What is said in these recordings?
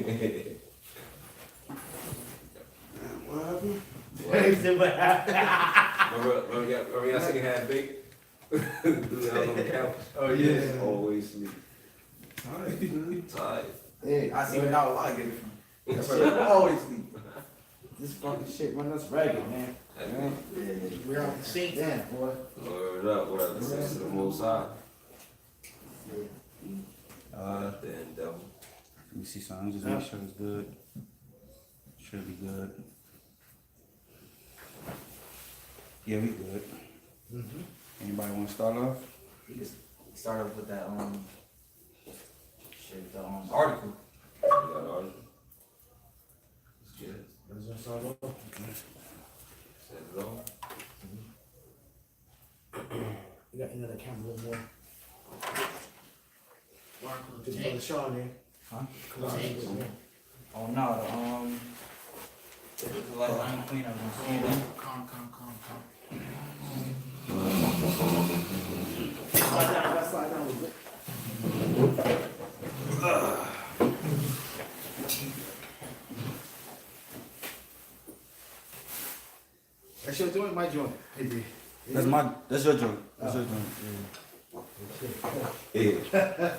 What happened? What happened? Remember y'all singing Half Baked? Do that on the couch. Oh yeah. Always sleep. Tired. Hey, I see what I get it from. that's what I always sleep. This fucking shit, man, that's ragged, man. We're on the same Damn, boy. Word up, word up. Listen to the Most High. Then devil. Let me see something. Just make sure it's good. Should be good. Yeah, we good. Anybody want to start off? We just start off with that article. You got an article? Let's get it. Let's just start off. Set it off. You got another camera a little more. Just put the Sean in. Huh? Come on, with me. Oh no, the like Lion Queen, I was gonna see them. Calm. Slide down a little bit. That's your joint, my joint. That's your joint. That's your joint. Yeah.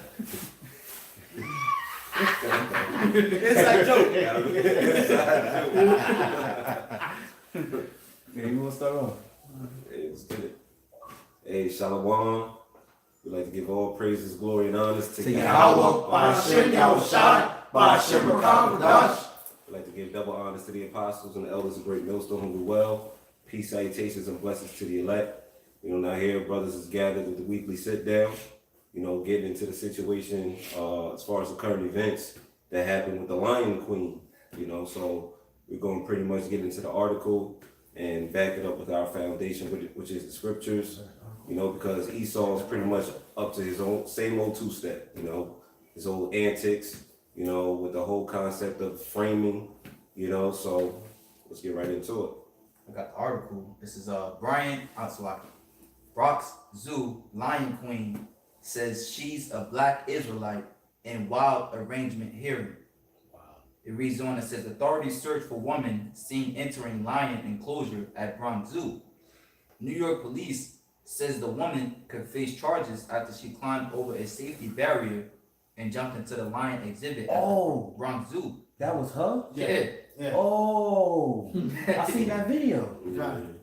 Inside joke. Yeah, you want to start off? Hey, let's get it. Hey, Shalom. We'd like to give all praises, glory, and honors to Yahawah, BaHaSham, Yahawashi, BaHaSham, Qadash. We'd like to give double honors to the apostles and the elders of GreatMillStone who do well. Peace, salutations, and blessings to the elect. Now here, brothers is gathered with the weekly sit down. Getting into the situation as far as the current events that happened with the Lion Queen. So we're going to pretty much get into the article and back it up with our foundation, which is the scriptures. Because Esau is pretty much up to his own same old two-step. His old antics. With the whole concept of framing. So let's get right into it. I got the article. This is Brock's Zoo Lion Queen says she's a black Israelite in wild arrangement hearing. Wow. It reads on, it says authorities search for woman seen entering lion enclosure at Bronx Zoo. New York police says the woman could face charges after she climbed over a safety barrier and jumped into the lion exhibit at the Bronx Zoo. That was her? Yeah. Oh, I seen that video.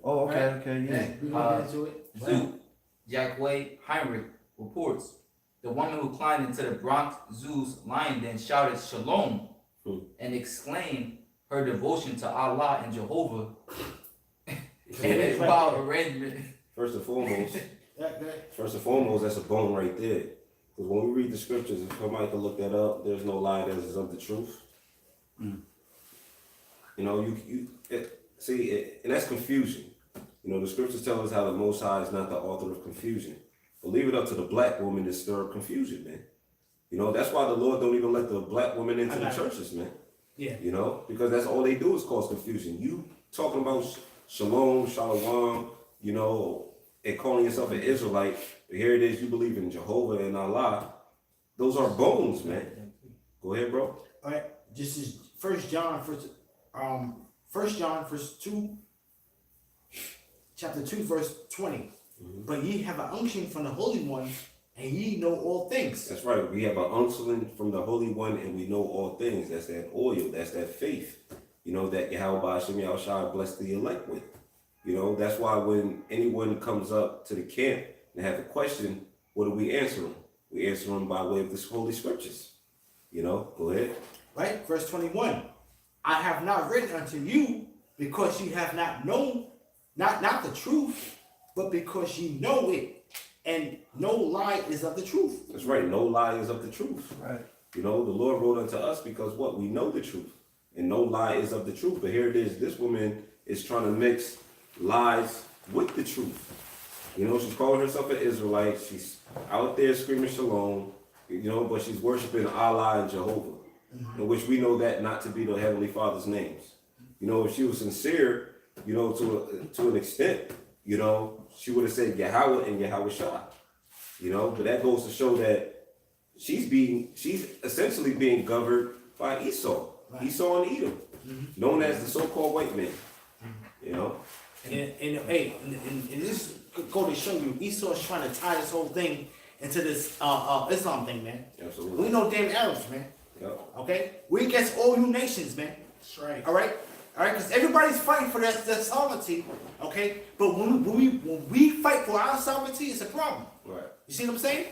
Oh, okay, yeah. We gonna get into it. Zoo Yahawah Heinrich reports the woman who climbed into the Bronx Zoo's lion den shouted shalom and exclaimed her devotion to Allah and Jehovah in a wild arrangement. First and foremost, that's a bone right there. Because when we read the scriptures, if somebody can look that up, there's no lie that is of the truth. And that's confusion. The scriptures tell us how the Most High is not the author of confusion. But leave it up to the black woman to stir up confusion, man. That's why the Lord don't even let the black women into the churches, man. Yeah. Because that's all they do is cause confusion. You talking about shalom, and calling yourself an Israelite, but here it is, you believe in Jehovah and Allah. Those are bones, man. Go ahead, bro. All right. This is 1 John, verse 2, chapter 2, verse 20. But ye have an unction from the Holy One, and ye know all things. That's right. We have an unction from the Holy One, and we know all things. That's that oil. That's that faith. That Yahawah, BaHaSham, Yahawashi bless the elect with. That's why when anyone comes up to the camp and have a question, what do we answer them? We answer them by way of the Holy Scriptures. Go ahead. Right? Verse 21. I have not written unto you because ye have not known, not the truth, but because ye know it, and no lie is of the truth. That's right. No lie is of the truth. Right. The Lord wrote unto us because what? We know the truth. And no lie is of the truth. But here it is. This woman is trying to mix lies with the truth. She's calling herself an Israelite. She's out there screaming shalom, but she's worshiping Allah and Jehovah, in which we know that not to be the Heavenly Father's names. If she was sincere, to an extent, she would have said Yahawah and Yahawashi. But that goes to show that she's essentially being governed by Esau. Right. Esau and Edom, known as the so-called white man. You know? And this go to show you, Esau's trying to tie this whole thing into this Islam thing, man. Absolutely. We know damn Arabs, man. Yep. Okay? We against all you nations, man. That's right. All right? All right? Because everybody's fighting for their sovereignty, okay? But when we fight for our sovereignty, it's a problem. Right. You see what I'm saying?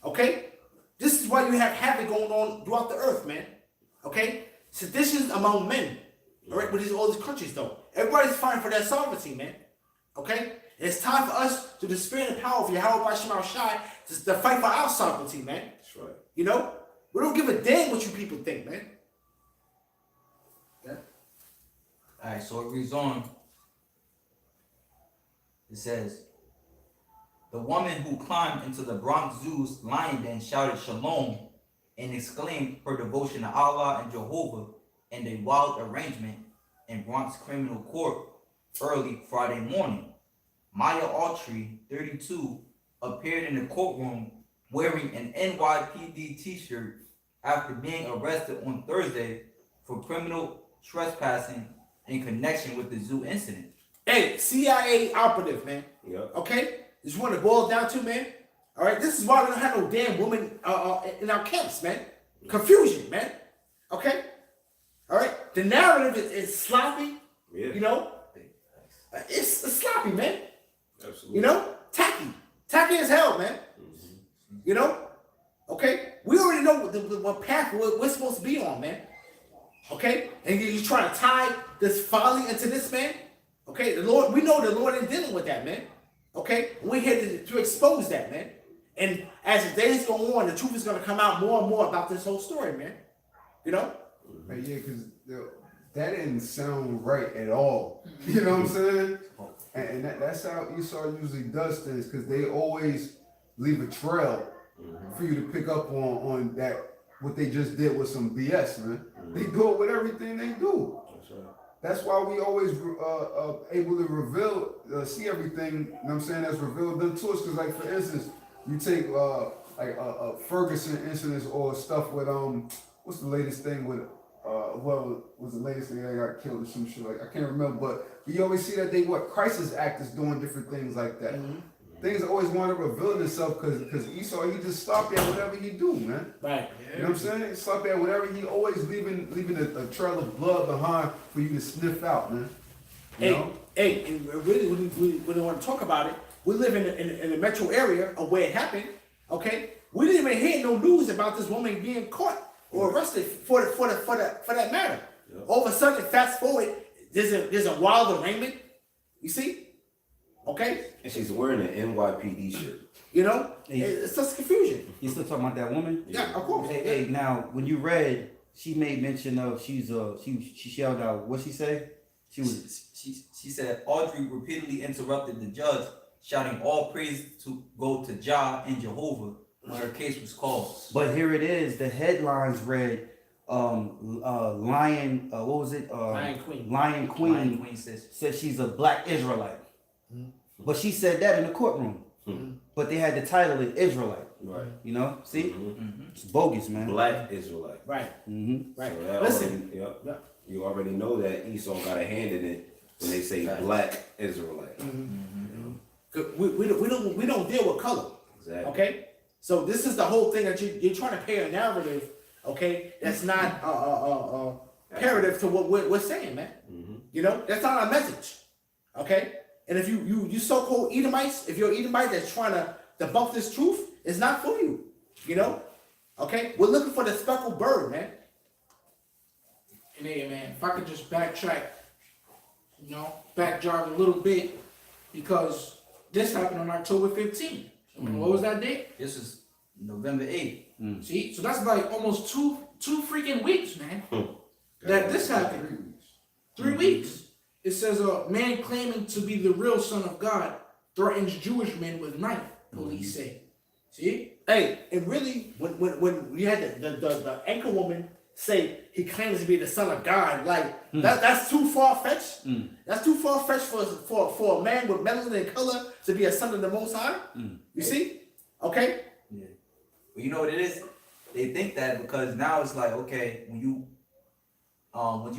Okay? This is why you have havoc going on throughout the earth, man. Okay? Seditions among men. All right? With all these countries, though. Everybody's fighting for their sovereignty, man. Okay? And it's time for us, through the spirit and power of Yahawah BaHaSham, to fight for our sovereignty, man. That's right. You know? We don't give a damn what you people think, man. Yeah. Alright, so it reads on. It says, the woman who climbed into the Bronx Zoo's lion den shouted shalom and exclaimed her devotion to Allah and Jehovah in a wild arrangement in Bronx Criminal Court early Friday morning. Maya Autry, 32, appeared in the courtroom wearing an NYPD t-shirt after being arrested on Thursday for criminal trespassing in connection with the zoo incident. Hey, CIA operative, man. Yep. Okay? This is what it boils down to, man. All right? This is why we don't have no damn women in our camps, man. Confusion, man. Okay? All right? The narrative is sloppy. Yeah. You know? It's sloppy, man. Absolutely. You know? Tacky. Tacky as hell, man. You know? Okay? We already know what path we're supposed to be on, man. Okay? And you're trying to tie this folly into this, man. Okay? The Lord, we know the Lord ain't dealing with that, man. Okay? We're here to expose that, man. And as the days go on, the truth is going to come out more and more about this whole story, man. You know? Right, yeah, because that didn't sound right at all. You know what I'm saying? And that's how Esau usually does things, because they always leave a trail for you to pick up on that, what they just did with some BS, man. They do it with everything they do. That's right. That's why we always able to reveal, see everything, you know what I'm saying, that's revealed unto us. Because, like, for instance, you take Ferguson incidents or stuff with, what's the latest thing with, what was the latest thing that got killed or some shit, like, I can't remember, but you always see that crisis actors doing different things like that. Things always want to reveal themselves because Esau, he just stopped at whatever he do, man. Right. You know what I'm saying? Stop at whatever, he always leaving a trail of blood behind for you to sniff out, man. You know? Hey, and really, we want to talk about it. We live in the metro area of where it happened. Okay, we didn't even hear no news about this woman being caught or arrested for that matter. Yep. All of a sudden, fast forward, there's a wild arraignment. You see? Okay, And she's wearing an NYPD shirt. you know, Hey. it's just confusion. You still talking about that woman? Yeah, of course. Hey, now when you read, she made mention of she yelled out. What she say? She was. She said Audrey repeatedly interrupted the judge, shouting all praise to go to Jah and Jehovah when her case was called. But here it is. The headlines read, Lion. What was it? Lion Queen. Lion Queen. Lion Queen says Said she's a black Israelite. But she said that in the courtroom. But they had the title of Israelite. Right. You know? See? It's bogus, man. Black Israelite. Right. Right. So that Listen. you already know that Esau got a hand in it when they say black Israelite. 'Cause we don't deal with color. Exactly. Okay, so this is the whole thing that you're trying to pair a narrative. Okay, that's not imperative to what we're saying, man. You know, that's not our message. Okay, and if you so-called Edomites, if you're Edomite that's trying to debunk this truth, it's not for you. You know, okay, we're looking for the speckled bird, man. And hey, man, if I could just backtrack, you know, back drive a little bit, because this happened on October 15th. What was that date? this is November 8th. See, so that's like almost two freaking weeks, man. That this happened. 3 weeks. It says a man claiming to be the real son of God threatens Jewish men with knife. Police say. See? Hey, and really, when you had the anchor woman say he claims to be the son of God, like that's too far fetched. That's too far fetched for a man with melanin and color to be a son of the Most High. You see? Okay. Yeah. But you know what it is? They think that because now it's like, okay, when you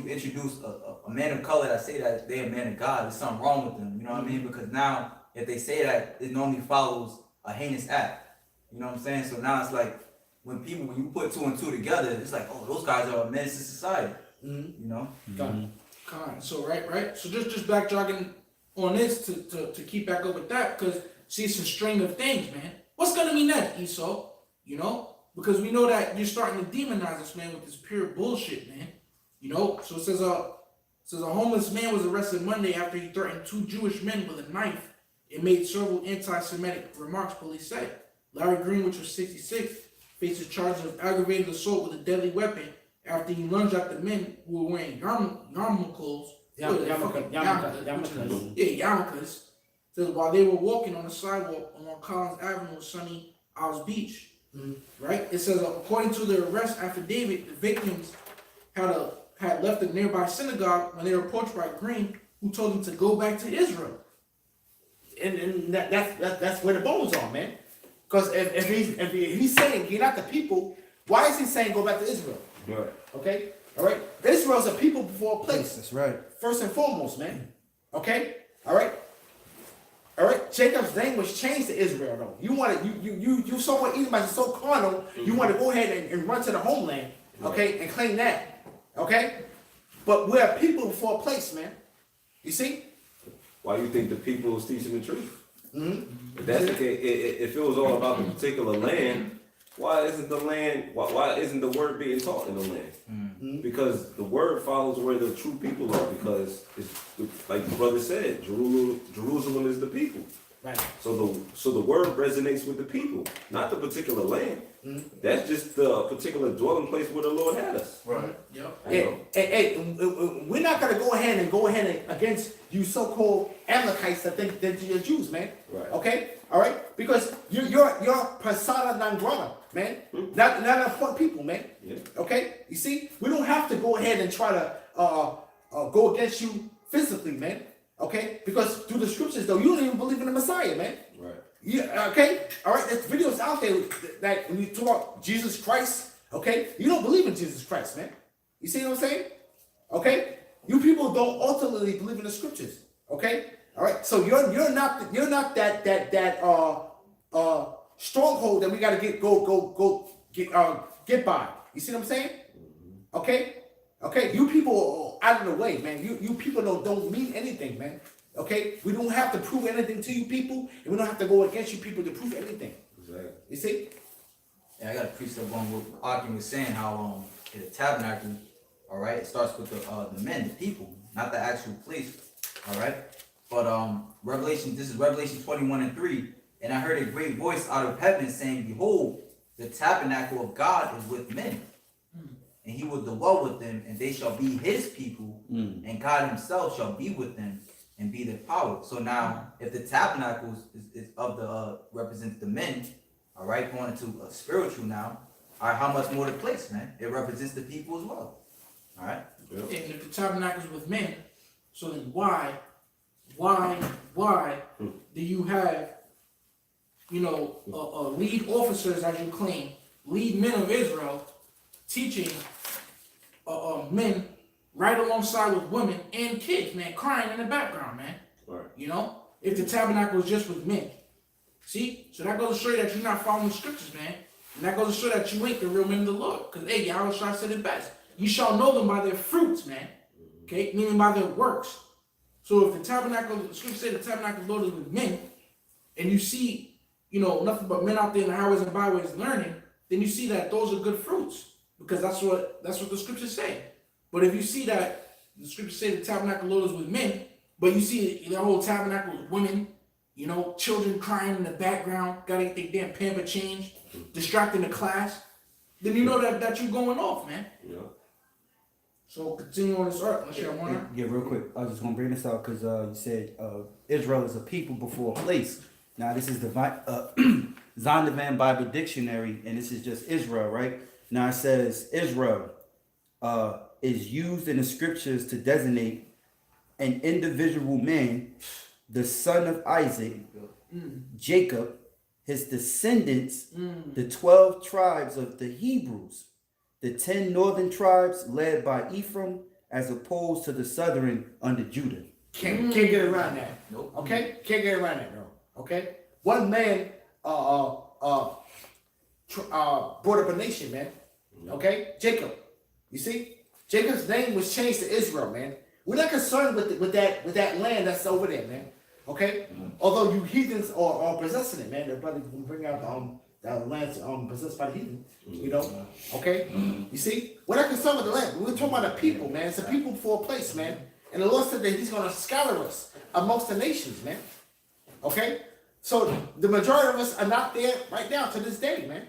introduce a man of color that say that they're a man of God, there's something wrong with them. You know what I mean? Because now if they say that, it normally follows a heinous act. You know what I'm saying? So now it's like when you put two and two together, it's like, oh, those guys are a menace to society. You know? So right. So just backjogging on this to keep back up with that, because see, it's a string of things, man. What's gonna be next, Esau? You know, because we know that you're starting to demonize us, man, with this pure bullshit, man. You know, so it says a homeless man was arrested Monday after he threatened 2 Jewish men with a knife and made several anti-Semitic remarks, police said. Larry Green, which was 66, faces charges of aggravated assault with a deadly weapon after he lunged at the men who were wearing yarmulkes. Yarmulkes. Says while they were walking on the sidewalk along Collins Avenue, Sunny Isles Beach. Right? It says according to the arrest affidavit, the victims had left a nearby synagogue when they were approached by Green, who told them to go back to Israel. And that's where the bones are, man. Because if he's saying you're not the people, why is he saying go back to Israel? Right. Okay? All right? Israel's a people before a place. That's right. First and foremost, man. Okay? All right? All right? Jacob's name was changed to Israel, though. You saw what Edomites are so carnal, you want to go ahead and run to the homeland, okay, and claim that. Okay? But we're a people before a place, man. You see? Why do you think the people is teaching the truth? If that's the case, if it was all about the particular land, why isn't the word being taught in the land? Because the word follows where the true people are. Because it's like the brother said, Jerusalem is the people. Right. So the word resonates with the people, not the particular land. That's just the particular dwelling place where the Lord had us. Right. Yep. Hey, we're not gonna go ahead and against you so-called Amalekites that think that you're Jews, man. Right. Okay, all right, because you're persona non grata, man. Not important people, man. Yeah. Okay, you see, we don't have to go ahead and try to go against you physically, man. Okay, because through the scriptures, though, you don't even believe in the Messiah, man. Right. Yeah, okay, all right, there's videos out there that when you talk about Jesus Christ, okay, you don't believe in Jesus Christ, man. You see what I'm saying? Okay, you people don't ultimately believe in the scriptures, okay, all right. So you're not that stronghold that we gotta get by. You see what I'm saying? Okay, you people are out of the way, man. You people don't mean anything, man. Okay, we don't have to prove anything to you people, and we don't have to go against you people to prove anything. Exactly. You see? Yeah, I got a precept on what Akim was saying, how in the tabernacle, all right, it starts with the men, the people, not the actual place, all right. But this is Revelation 21:3, and I heard a great voice out of heaven saying, "Behold, the tabernacle of God is with men, and He will dwell with them, and they shall be His people, and God Himself shall be with them." And be their power. So now, if the tabernacle is of the represents the men, all right, going into a spiritual now, all right, how much more the place, man? It represents the people as well, all right. Yep. And if the tabernacle is with men, so then why do you have, lead officers, as you claim, lead men of Israel, teaching men right alongside with women and kids, man, crying in the background, man. Right. If the tabernacle is just with men. See? So that goes to show you that you're not following the scriptures, man. And that goes to show that you ain't the real men of the Lord. Because, hey, Yahawashi said it best. You shall know them by their fruits, man. Okay? Meaning by their works. So if the scripture said the tabernacle of the Lord is with men, and you see, nothing but men out there in the highways and byways learning, then you see that those are good fruits. Because that's what the scriptures say. But if you see that the scriptures say the tabernacle of the Lord is with men, but you see the whole tabernacle with women, children crying in the background, gotta get their damn pamper changed, distracting the class, then you know that you're going off, man. Yeah. So continue on this arc, unless you want to. Yeah, real quick. I was just gonna bring this out because you said Israel is a people before a place. Now this is the Zondervan Bible Dictionary, and this is just Israel, right? Now it says Israel is used in the scriptures to designate an individual man, the son of Isaac, Jacob, his descendants, the 12 tribes of the Hebrews, the 10 northern tribes led by Ephraim, as opposed to the southern under Judah. Can't get around that. Nope. Okay? Can't get around that, bro. Okay? One man brought up a nation, man. Okay? Jacob. You see? Jacob's name was changed to Israel, man. We're not concerned with that land that's over there, man. Okay? Although you heathens are possessing it, man. The brother can bring out the lands possessed by the heathen. You know? Okay? You see? We're not concerned with the land. We're talking about the people, man. It's a people for a place, man. And the Lord said that He's gonna scatter us amongst the nations, man. Okay? So the majority of us are not there right now to this day, man.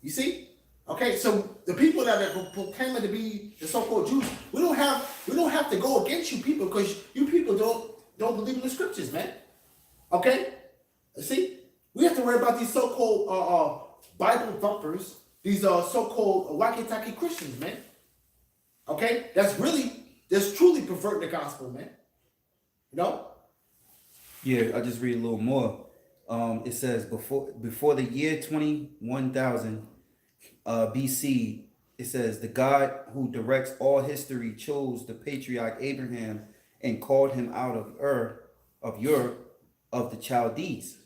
You see? Okay, so the people that are proclaiming to be the so-called Jews, we don't have to go against you people, because you people don't believe in the scriptures, man. Okay? See? We have to worry about these so-called Bible thumpers, these so-called wacky-tacky Christians, man. Okay? That's truly perverting the gospel, man. You know? Yeah, I'll just read a little more. It says before the year 21,000 BC, it says the God who directs all history chose the patriarch Abraham and called him out of Ur of the Chaldees.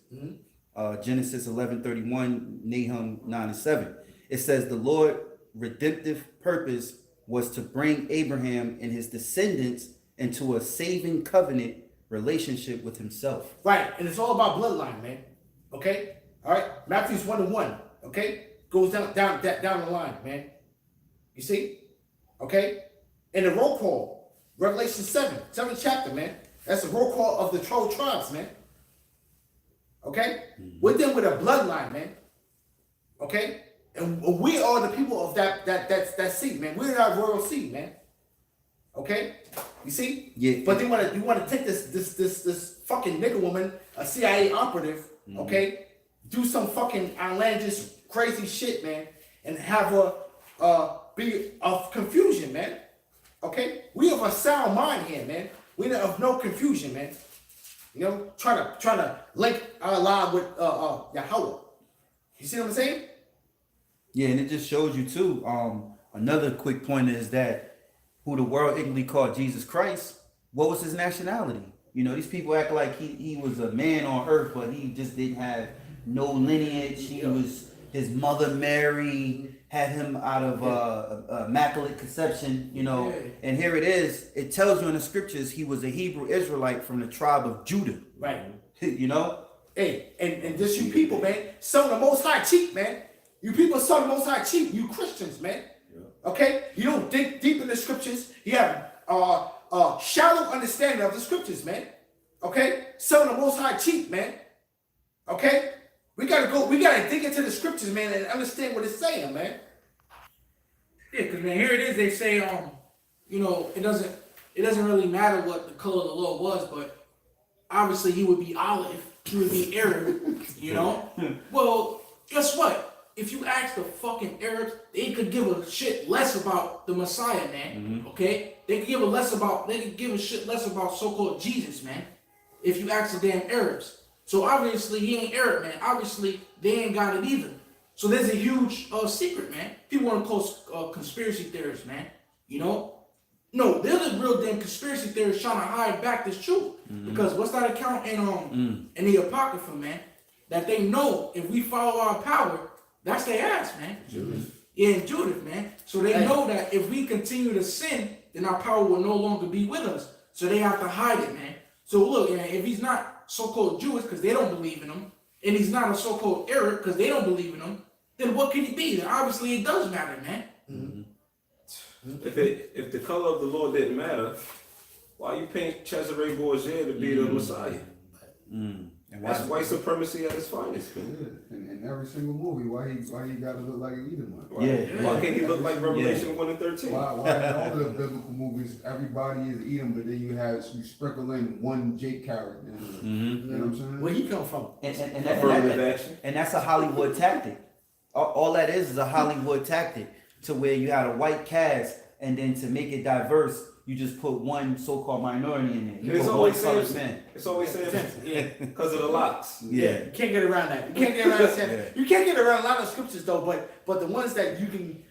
Genesis 11:31, Nahum 9:7. It says the Lord redemptive purpose was to bring Abraham and his descendants into a saving covenant relationship with Himself. Right, and it's all about bloodline, man. Okay? All right? Matthew's 1:1, okay? Goes down the line, man. You see? Okay? And the roll call, Revelation 7th chapter, man. That's the roll call of the 12 tribes, man. Okay? We're dealing with a bloodline, man. Okay? And we are the people of that seed, man. We're that royal seed, man. Okay? You see? Yeah. But you want to take this fucking nigger woman, a CIA operative, okay? Do some fucking outlandish, crazy shit, man, and have her be of confusion, man. Okay? We have a sound mind here, man. We have no confusion, man. You know, trying to link our life with Yahawah. You see what I'm saying? Yeah, and it just shows you too. Another quick point is that who the world ignorantly called Jesus Christ, what was his nationality? You know, these people act like he was a man on earth, but he just didn't have no lineage. His mother Mary had him out of immaculate conception, you know. And here it is. It tells you in the scriptures he was a Hebrew Israelite from the tribe of Judah. Right. You know? Hey, and just you people, man, some of the Most High cheap, man. You people saw the Most High cheap. You Christians, man. Okay? You don't dig deep in the scriptures. You have shallow understanding of the scriptures, man. Okay? Some of the Most High cheap, man. Okay? We gotta dig into the scriptures, man, and understand what it's saying, man. Yeah, because man, here it is. They say, you know, it doesn't really matter what the color of the Lord was, but obviously he would be olive, he would be Arab, you know. Well, guess what? If you ask the fucking Arabs, they could give a shit less about the Messiah, man. Okay, they could give a shit less about so-called Jesus, man. If you ask the damn Arabs. So obviously he ain't Arab, man. Obviously they ain't got it either. So there's a huge secret, man. People want to call conspiracy theorists, man. You know? No, they're the real damn conspiracy theorists trying to hide back this truth. Because what's that account in the Apocrypha, man? That they know if we follow our power, that's their ass, man. Judith. Yeah, in Judith, man. So they know that if we continue to sin, then our power will no longer be with us. So they have to hide it, man. So look, man, if he's not so-called Jewish because they don't believe in him, and he's not a so-called Arab because they don't believe in him, then what can he be? Then obviously it does matter, man. If the color of the Lord didn't matter, why you paint Cesare Borgia to be the Messiah? That's white supremacy at its finest, man. In every single movie, why he gotta look like an Edomite? Why can't he look like Revelation 1 and 13? Why in all the biblical movies, everybody is Edom, but then you sprinkle in one Jake character. You know what I'm saying? Where he come from? And that's a Hollywood tactic. All that is a Hollywood tactic to where you had a white cast and then to make it diverse, you just put one so-called minority in there. You It's put always one colored Samson. man. It's always Samson. Yeah. Because of the locks. Yeah. You can't get around that. You can't get around that. Yeah. You can't get around a lot of scriptures though, but the ones that you can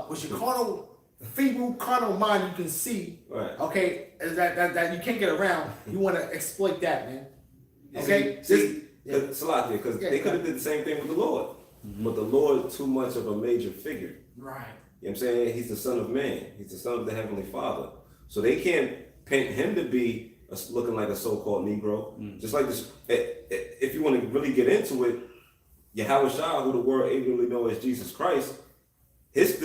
with your feeble carnal mind you can see, Right. okay, is that you can't get around. You want to exploit that, man. Okay? See, Yeah. Salakia, because Yeah, they could have did the same thing with the Lord. But the Lord too much of a major figure. Right. You know what I'm saying? He's the Son of Man. He's the Son of the Heavenly Father. So they can't paint him to be looking like a so-called Negro. Just like this, if you want to really get into it, Yahawashi, who the world ably know as Jesus Christ, his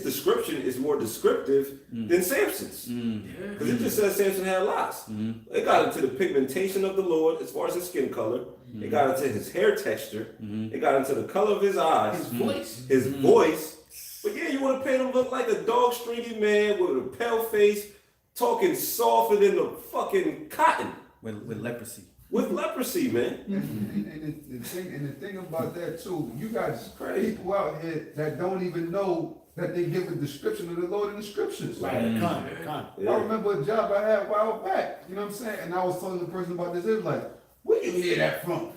description is more descriptive than Samson's. Because it just says Samson had locks. It got into the pigmentation of the Lord as far as his skin color. It got into his hair texture. It got into the color of his eyes. His voice. His voice. But yeah, you want to paint him look like a dog stringy man with a pale face, talking softer than the fucking cotton. With leprosy. With leprosy, man. And the thing about that too, you got people out here that don't even know that they give a description of the Lord in the scriptures. Right. Con. Yeah. I remember a job I had a while back, you know what I'm saying? And I was telling the person about this, it was like, where you hear that from?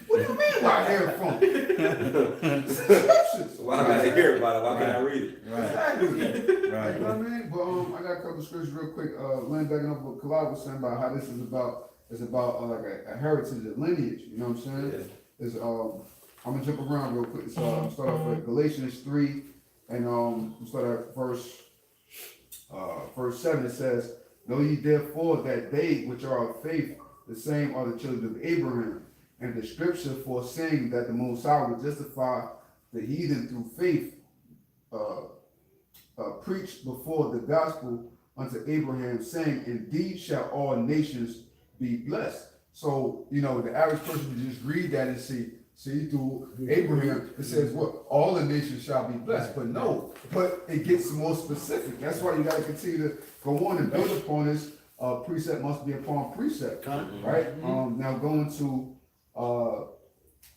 What do you mean where I hear it from? It's in the scriptures. Why I gotta hear about it? Why can't I read it? Exactly. Right. You know what I mean? But I got a couple scriptures real quick. Laying back up what Kalad was saying about how this is about like a heritage, a lineage. You know what I'm saying? It's I'm gonna jump around real quick. So I'm start off with Galatians 3, and we'll start at verse 7. It says, "Know ye therefore that they which are of faith, the same are the children of Abraham. And the scripture foreseeing that the Most High would justify the heathen through faith, preached before the gospel unto Abraham, saying, Indeed shall all nations be blessed." So, you know, the average person would just read that and see through Abraham, it says what? All the nations shall be blessed. But no, but it gets more specific. That's why you got to continue to go on and build upon this. Precept must be upon precept, right? Now going to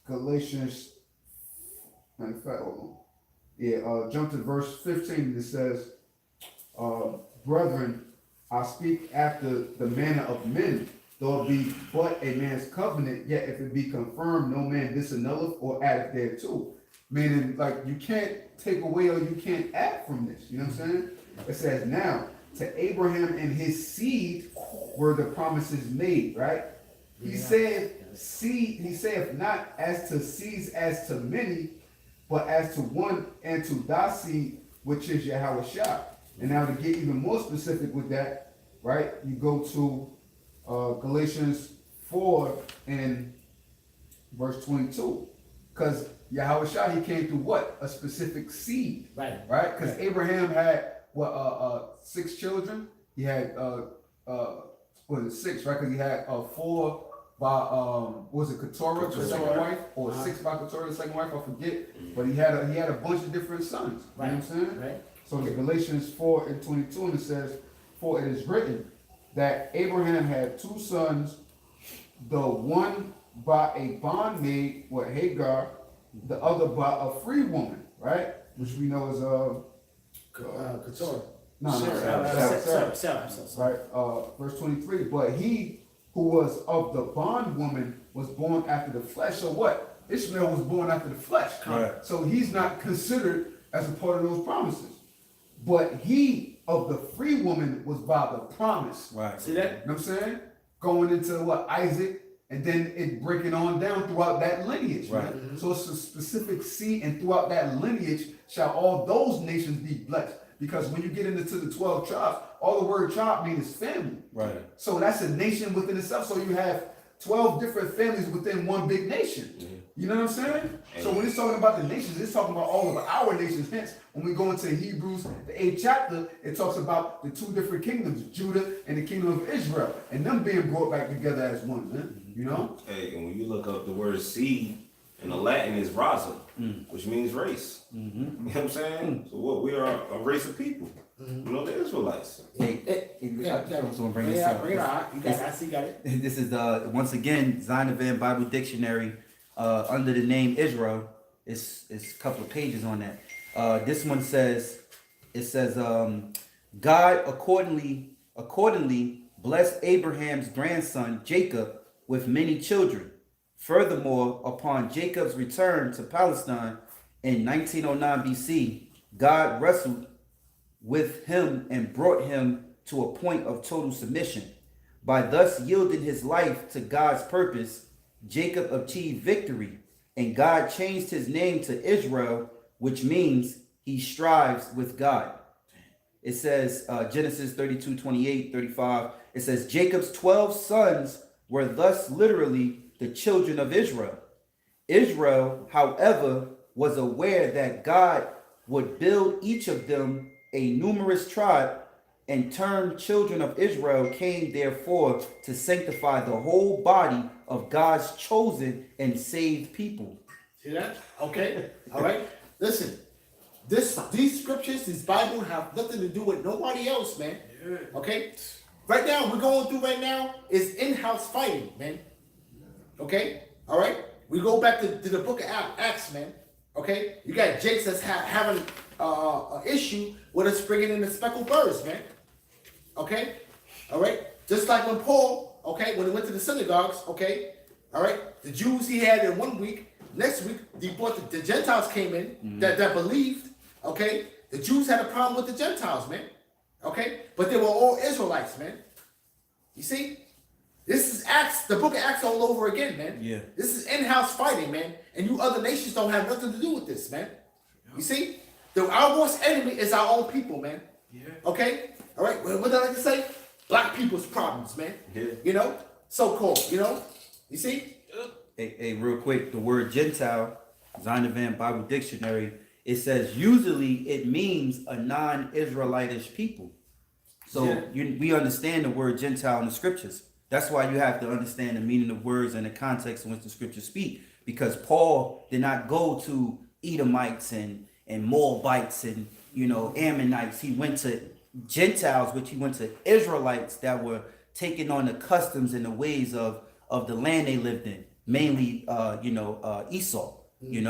Galatians, in fact, hold on. Jump to verse 15. It says, "Brethren, I speak after the manner of men, though it be but a man's covenant, yet if it be confirmed, no man disannulleth or addeth thereto." Meaning, like, you can't take away or you can't add from this. You know what I'm saying? It says, "Now to Abraham and his seed were the promises made," right? He said, "Seed," he saith, "not as to seeds as to many, but as to one, and to thy seed, which is Yahawashi." And now to get even more specific with that, right? You go to Galatians 4 and verse 22. Because Yahawashi, he came through what? A specific seed. Right. Right? Because Abraham had, 6 children? He had, was it 6, right? Because he had 4 by, was it Keturah, the second wife? Or 6 by Keturah, the second wife, I forget. But he had a bunch of different sons. You know what I'm saying? Right. So in Galatians 4 and 22, and it says, "For it is written that Abraham had 2 sons, the one by a bondmaid with Hagar, the other by a free woman," right? Which we know is Keturah. Sarah. Right. Right. Verse 23. "But he who was of the bondwoman was born after the flesh." So what? Ishmael was born after the flesh. Right. So he's not considered as a part of those promises. But he of the free woman was by the promise. Right. See that? You know what I'm saying? Going into what? Isaac, and then it breaking on down throughout that lineage. Right. Man. So it's a specific seed, and throughout that lineage shall all those nations be blessed. Because when you get into the 12 tribes, all the word tribe means is family. Right. So that's a nation within itself. So you have 12 different families within one big nation. You know what I'm saying? So when it's talking about the nations, it's talking about all of our nations. Hence, when we go into Hebrews, the 8th chapter, it talks about the 2 different kingdoms, Judah and the kingdom of Israel, and them being brought back together as one, man. You know? Hey, and when you look up the word seed in the Latin is raza, which means race. You know what I'm saying? So what? We are a race of people. You know, the Israelites. I just want to bring this up. Bring it on. You got it. I see. Got it. This is once again Zion Bible Dictionary under the name Israel. It's a couple of pages on that. This one says It says, God accordingly blessed Abraham's grandson Jacob with many children. Furthermore, upon Jacob's return to Palestine in 1909 BC, God wrestled with him and brought him to a point of total submission. By thus yielding his life to God's purpose, Jacob achieved victory, and God changed his name to Israel, which means he strives with God. It says, Genesis 32, 28, 35, it says, Jacob's 12 sons were thus literally the children of Israel. Israel, however, was aware that God would build each of them a numerous tribe, and termed children of Israel came therefore to sanctify the whole body of God's chosen and saved people. See that? Okay. All right. Listen, these scriptures, this Bible have nothing to do with nobody else, man. Okay. Right now, we're going through right now is in-house fighting, man. Okay. All right. We go back to the book of Acts, man. Okay. You got Jakes that's having an issue with us bringing in the speckled birds, man. Okay. All right. Just like when Paul, okay, when he went to the synagogues, okay. All right. The Jews he had in 1 week. Next week, the Gentiles came in that believed, okay? The Jews had a problem with the Gentiles, man, okay? But they were all Israelites, man. You see? This is Acts, the book of Acts all over again, man. Yeah. This is in-house fighting, man. And you other nations don't have nothing to do with this, man. You see? Our worst enemy is our own people, man. Yeah. Okay? All right? What did I like to say? Black people's problems, man. Yeah. You know? So-called, you know? You see? Hey, real quick, the word Gentile, Zondervan Bible Dictionary, it says usually it means a non-Israelitish people. So we understand the word Gentile in the scriptures. That's why you have to understand the meaning of words and the context in which the scriptures speak. Because Paul did not go to Edomites and Moabites and, Ammonites. He went to Gentiles, which he went to Israelites that were taking on the customs and the ways of the land they lived in. Mainly, Esau, And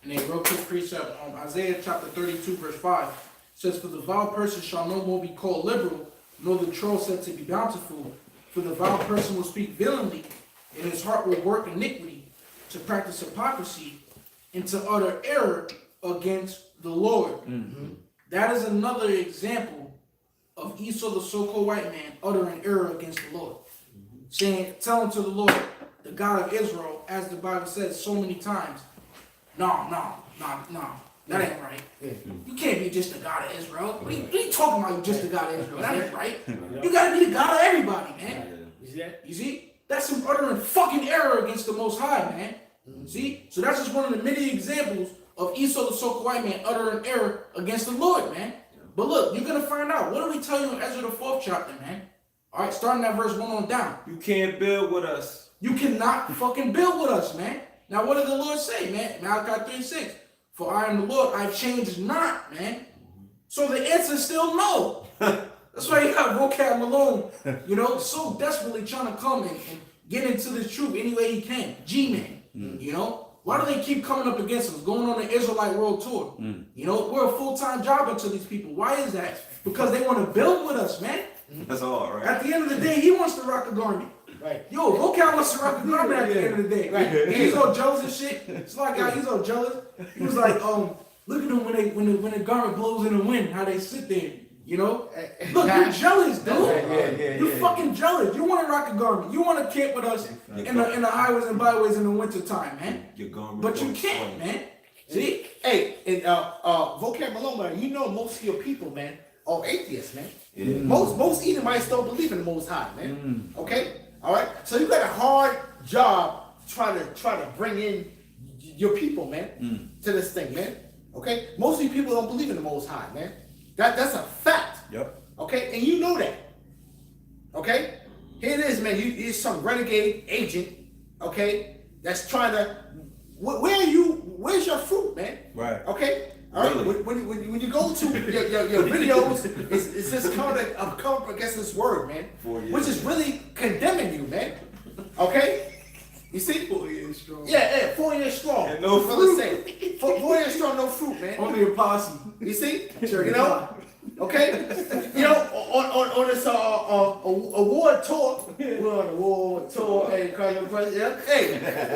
then real quick precept, Isaiah chapter 32, verse 5 says, for the vile person shall no more be called liberal, nor the troll said to be bountiful. For the vile person will speak villainy, and his heart will work iniquity, to practice hypocrisy, and to utter error against the Lord. Mm-hmm. That is another example of Esau, the so-called white man, uttering error against the Lord. Telling to the Lord, the God of Israel, as the Bible says so many times, no, that ain't right. Yeah. You can't be just the God of Israel. What are you talking about? You just the God of Israel? That ain't right. You gotta be the God of everybody, man. You see that? You see? That's some uttering fucking error against the Most High, man. See? So that's just one of the many examples of Esau, the so-called white man, uttering error against the Lord, man. But look, you're gonna find out. What do we tell you in Ezra the 4th chapter, man? All right, starting at verse 1 on down. You can't build with us. You cannot fucking build with us, man. Now, what did the Lord say, man? Malachi 3:6. For I am the Lord, I change not, man. So the answer is still no. That's why you got Vocab Malone, so desperately trying to come and get into this truth any way he can. G-Man, Why do they keep coming up against us, going on the Israelite World Tour? We're a full-time jobber to these people. Why is that? Because they want to build with us, man. That's all, right? At the end of the day, he wants to rock a garment. Right. Yo, Vocab wants to rock a garment at the end of the day. Right. He's all jealous and shit. It's like he's all jealous. He was like, look at them when the garment blows in the wind, how they sit there. Look, you're jealous, dude. You're fucking jealous. You want to rock a garment. You want to camp with us in the highways and byways in the wintertime, man. But you can't, man. See? Hey, and Vocab Malone, most of your people, man, are atheists, man. Yeah. Most Edomites don't believe in the Most High, man. Okay? All right? So you got a hard job trying to bring in your people, man, to this thing, man. Okay? Most of you people don't believe in the Most High, man. That's a fact. Yep. Okay? And you know that. Okay? Here it is, man. He's some renegade agent, okay, that's trying to... Where's your fruit, man? Right. Okay? All right? Really? When you go to your videos, it's just coming up against this word, man. Which is really condemning you, man. Okay? You see? 4 years strong. Yeah, 4 years strong. And no Brother fruit. say, 4 years strong, no fruit, man. Only a posse. You see? You know? Okay? You know, on this award tour, we're on a award tour, hey, hey,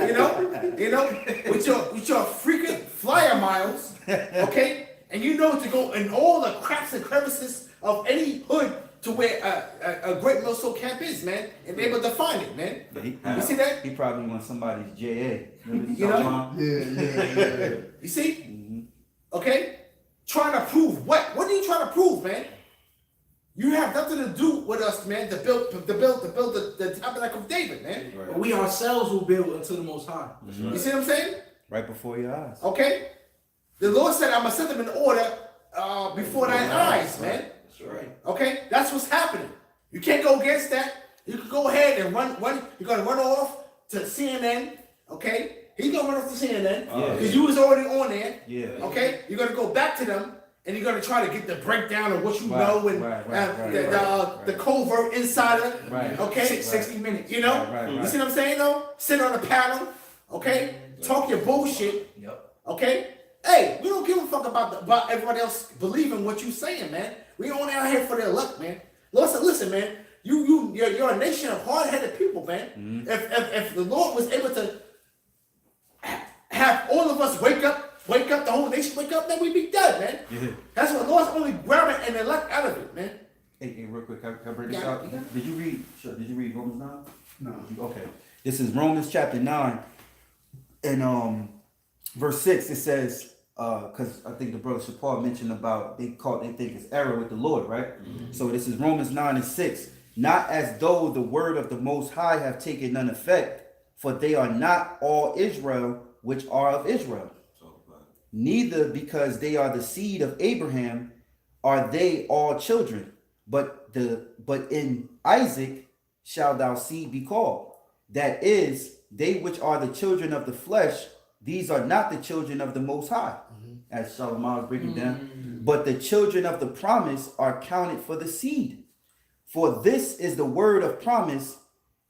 you know, with your freaking flyer miles, okay? And you know to go in all the cracks and crevices of any hood to where a GreatMillStone camp is, man, and be able to find it, man. Yeah, You see that? He probably wants somebody's JA. You know? Yeah. You see? Okay? Trying to prove what? What are you trying to prove, man? You have nothing to do with us, man, to build the tabernacle of David, man. But we ourselves will build unto the Most High. You see what I'm saying? Right before your eyes. Okay? The Lord said, I'm going to set them in order before thine eyes, man. That's right. Okay? That's what's happening. You can't go against that. You can go ahead and run. You're going to run off to CNN, okay? He's going to run off to CNN because you was already on there. Yeah. Okay? You're going to go back to them and you're going to try to get the breakdown of what you know and the covert insider. Right. Okay? 60 minutes. You know? Right. You see what I'm saying, though? Sit on a panel, okay? Talk your bullshit, Yep. okay? Hey, we don't give a fuck about everybody else believing what you saying, man. We only out here for their luck, man. Lord said, listen, man, you're a nation of hard-headed people, man. If the Lord was able to have all of us wake up, the whole nation wake up, then we'd be dead, man. Yeah. That's what Lord's only grabbing and elect out of it, man. Hey, real quick, can I bring this Yeah, out? yeah. Did you read Romans 9? No. Okay. This is Romans chapter 9. And verse 6, it says, because I think the brother Shapar mentioned about they think it's error with the Lord, right? So this is Romans 9 and 6. Not as though the word of the Most High have taken none effect, for they are not all Israel which are of Israel. Neither because they are the seed of Abraham are they all children, but in Isaac shall thou seed be called. That is, they which are the children of the flesh, these are not the children of the Most High, as Solomon was breaking down. But the children of the promise are counted for the seed. For this is the word of promise,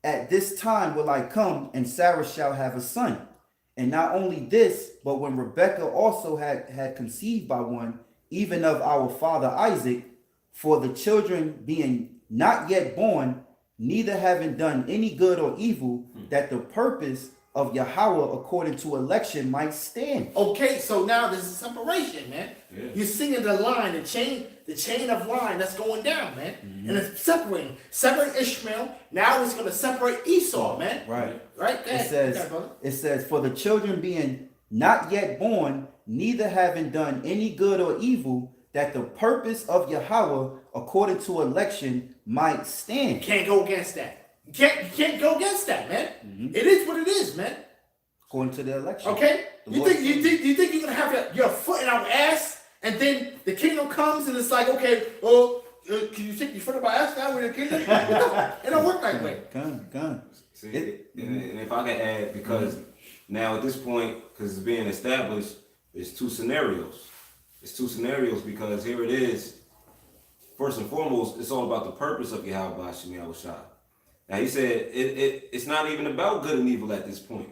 at this time will I come, and Sarah shall have a son. And not only this, but when Rebekah also had conceived by one, even of our father Isaac, for the children being not yet born, neither having done any good or evil, that the purpose of Yahawah according to election might stand. Okay, so now there's a separation, man. Yeah. You're seeing the line, the chain of line that's going down, man. And it's separating. Separate Ishmael, now it's going to separate Esau, man. Right. Right? Go ahead. It says, for the children being not yet born, neither having done any good or evil, that the purpose of Yahawah according to election might stand. You can't go against that. You can't go against that, man. It is what it is, man. According to the election. Okay? The You Lord think you're gonna have your foot in our ass, and then the kingdom comes and it's like, okay, well, can you take your foot in my ass now with the kingdom? It don't work that way. Gun. See, and if I can add, because now at this point, because it's being established, there's two scenarios. It's two scenarios because here it is. First and foremost, it's all about the purpose of BaHaSham, Yahawashi. Now he said it's not even about good and evil at this point.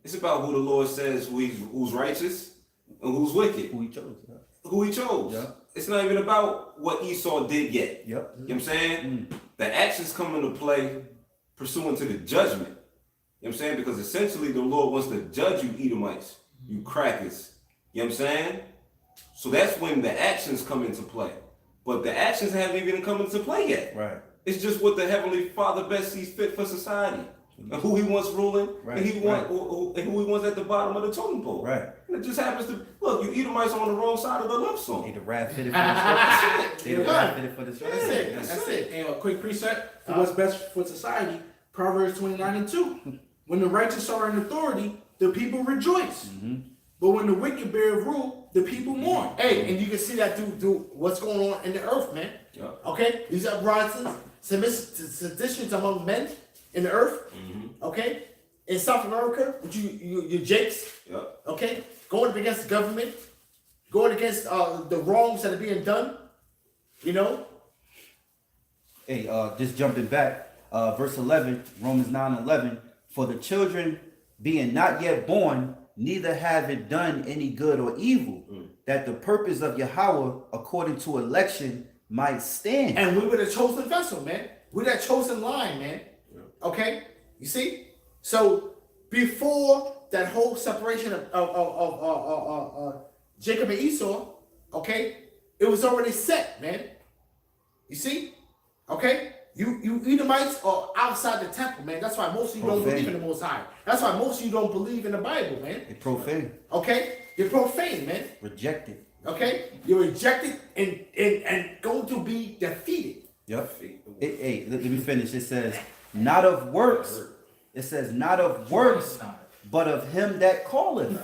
It's about who the Lord says who's righteous and who's wicked. Who he chose. Yeah. Who he chose. Yeah. It's not even about what Esau did yet. Yep. You know what I'm saying? The actions come into play pursuant to the judgment. You know what I'm saying? Because essentially the Lord wants to judge you Edomites, you crackers. You know what I'm saying? So that's when the actions come into play. But the actions haven't even come into play yet. Right. It's just what the Heavenly Father best sees fit for society. And who he wants ruling, Right, and who he wants at the bottom of the totem pole. Right. And it just happens to, look, you Edomites on the wrong side of the love They song. the wrath fitted for the They the wrath fitted for the That's it. That's it. And a quick precept for what's best for society, Proverbs 29:2. When the righteous are in authority, the people rejoice. But when the wicked bear rule, the people mourn. Hey, and you can see that through what's going on in the earth, man. Yeah. Okay? These uprisings, seditions among men in the earth. Okay? In South America, with you Jakes, Yeah. okay? Going up against the government, going against the wrongs that are being done, you know? Hey, just jumping back, verse 11, Romans 9:11. For the children being not yet born, neither have it done any good or evil, that the purpose of Yahawah according to election might stand. And we were the chosen vessel, man. We're that chosen line, man. Okay? You see? So before that whole separation of Jacob and Esau, okay, it was already set, man. You see? Okay? You Edomites are outside the temple, man. That's why most of you don't believe in the Most High. That's why most of you don't believe in the Bible, man. They profane. Okay? You're profane, man. Rejected. Okay? You're rejected and going to be defeated. Yep. Hey, let me finish. It says, not of works. It says, not of works, but of him that calleth.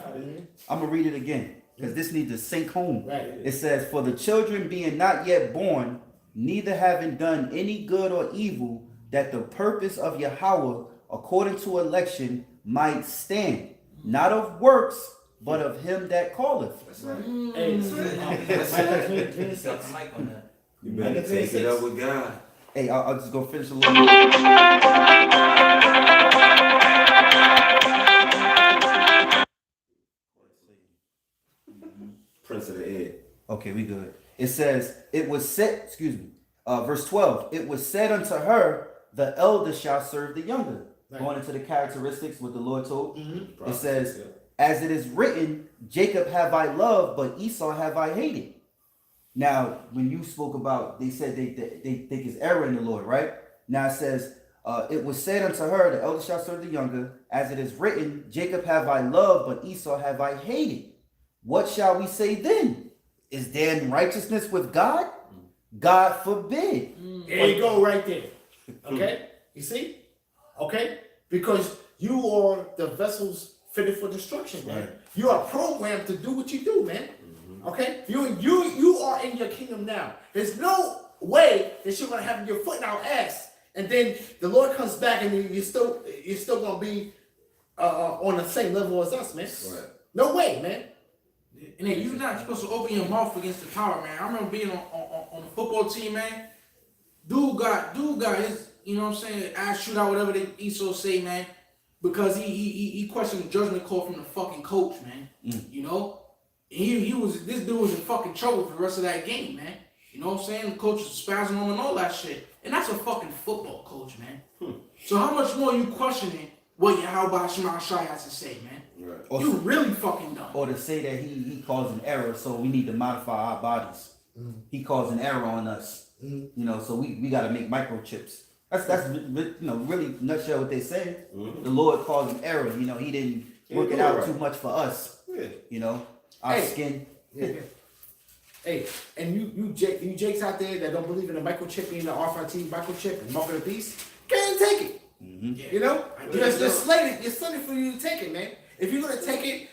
I'm going to read it again, because this needs to sink home. Right. It says, for the children being not yet born, neither having done any good or evil, that the purpose of Yahawah according to election might stand, not of works, but of him that calleth. Hey, You better take it up with God. Hey, I'll just go finish a little bit. Prince of the air. Okay, we good. It says, it was said, verse 12, it was said unto her, the elder shall serve the younger. Right. Going into the characteristics what the Lord told. Mm-hmm. It says, as it is written, Jacob have I loved, but Esau have I hated. Now, when you spoke about, they said they think it's error in the Lord, right? Now it says, it was said unto her, the elder shall serve the younger, as it is written, Jacob have I loved, but Esau have I hated. What shall we say then? Is there righteousness with God? God forbid. There you go, right there. Okay? You see? Okay? Because you are the vessels fitted for destruction, man. Right. You are programmed to do what you do, man. Okay? You are in your kingdom now. There's no way that you're gonna have your foot in our ass, and then the Lord comes back and you're still gonna be on the same level as us, man. Right. No way, man. And then you're not supposed to open your mouth against the power, man. I remember being on the football team, man. Dude got his, you know what I'm saying, ass shoot out, whatever they Esau say, man. Because he questioned the judgment call from the fucking coach, man. You know? This dude was in fucking trouble for the rest of that game, man. You know what I'm saying? The coach was spazzing on him and all that shit. And that's a fucking football coach, man. So how much more you questioning what Yahawah has to say, man? Right. You really fucking dumb. Or to say that he caused an error, so we need to modify our bodies. He caused an error on us. You know, so we got to make microchips. That's you know, really nutshell what they say. The Lord caused an error. You know, he didn't work it out too much for us. Yeah. You know, our skin. Hey, and you Jakes out there that don't believe in the microchip being the RFID microchip and mark of the beast, can't take it. You know, you're slated for you to take it, man. If you're gonna take it,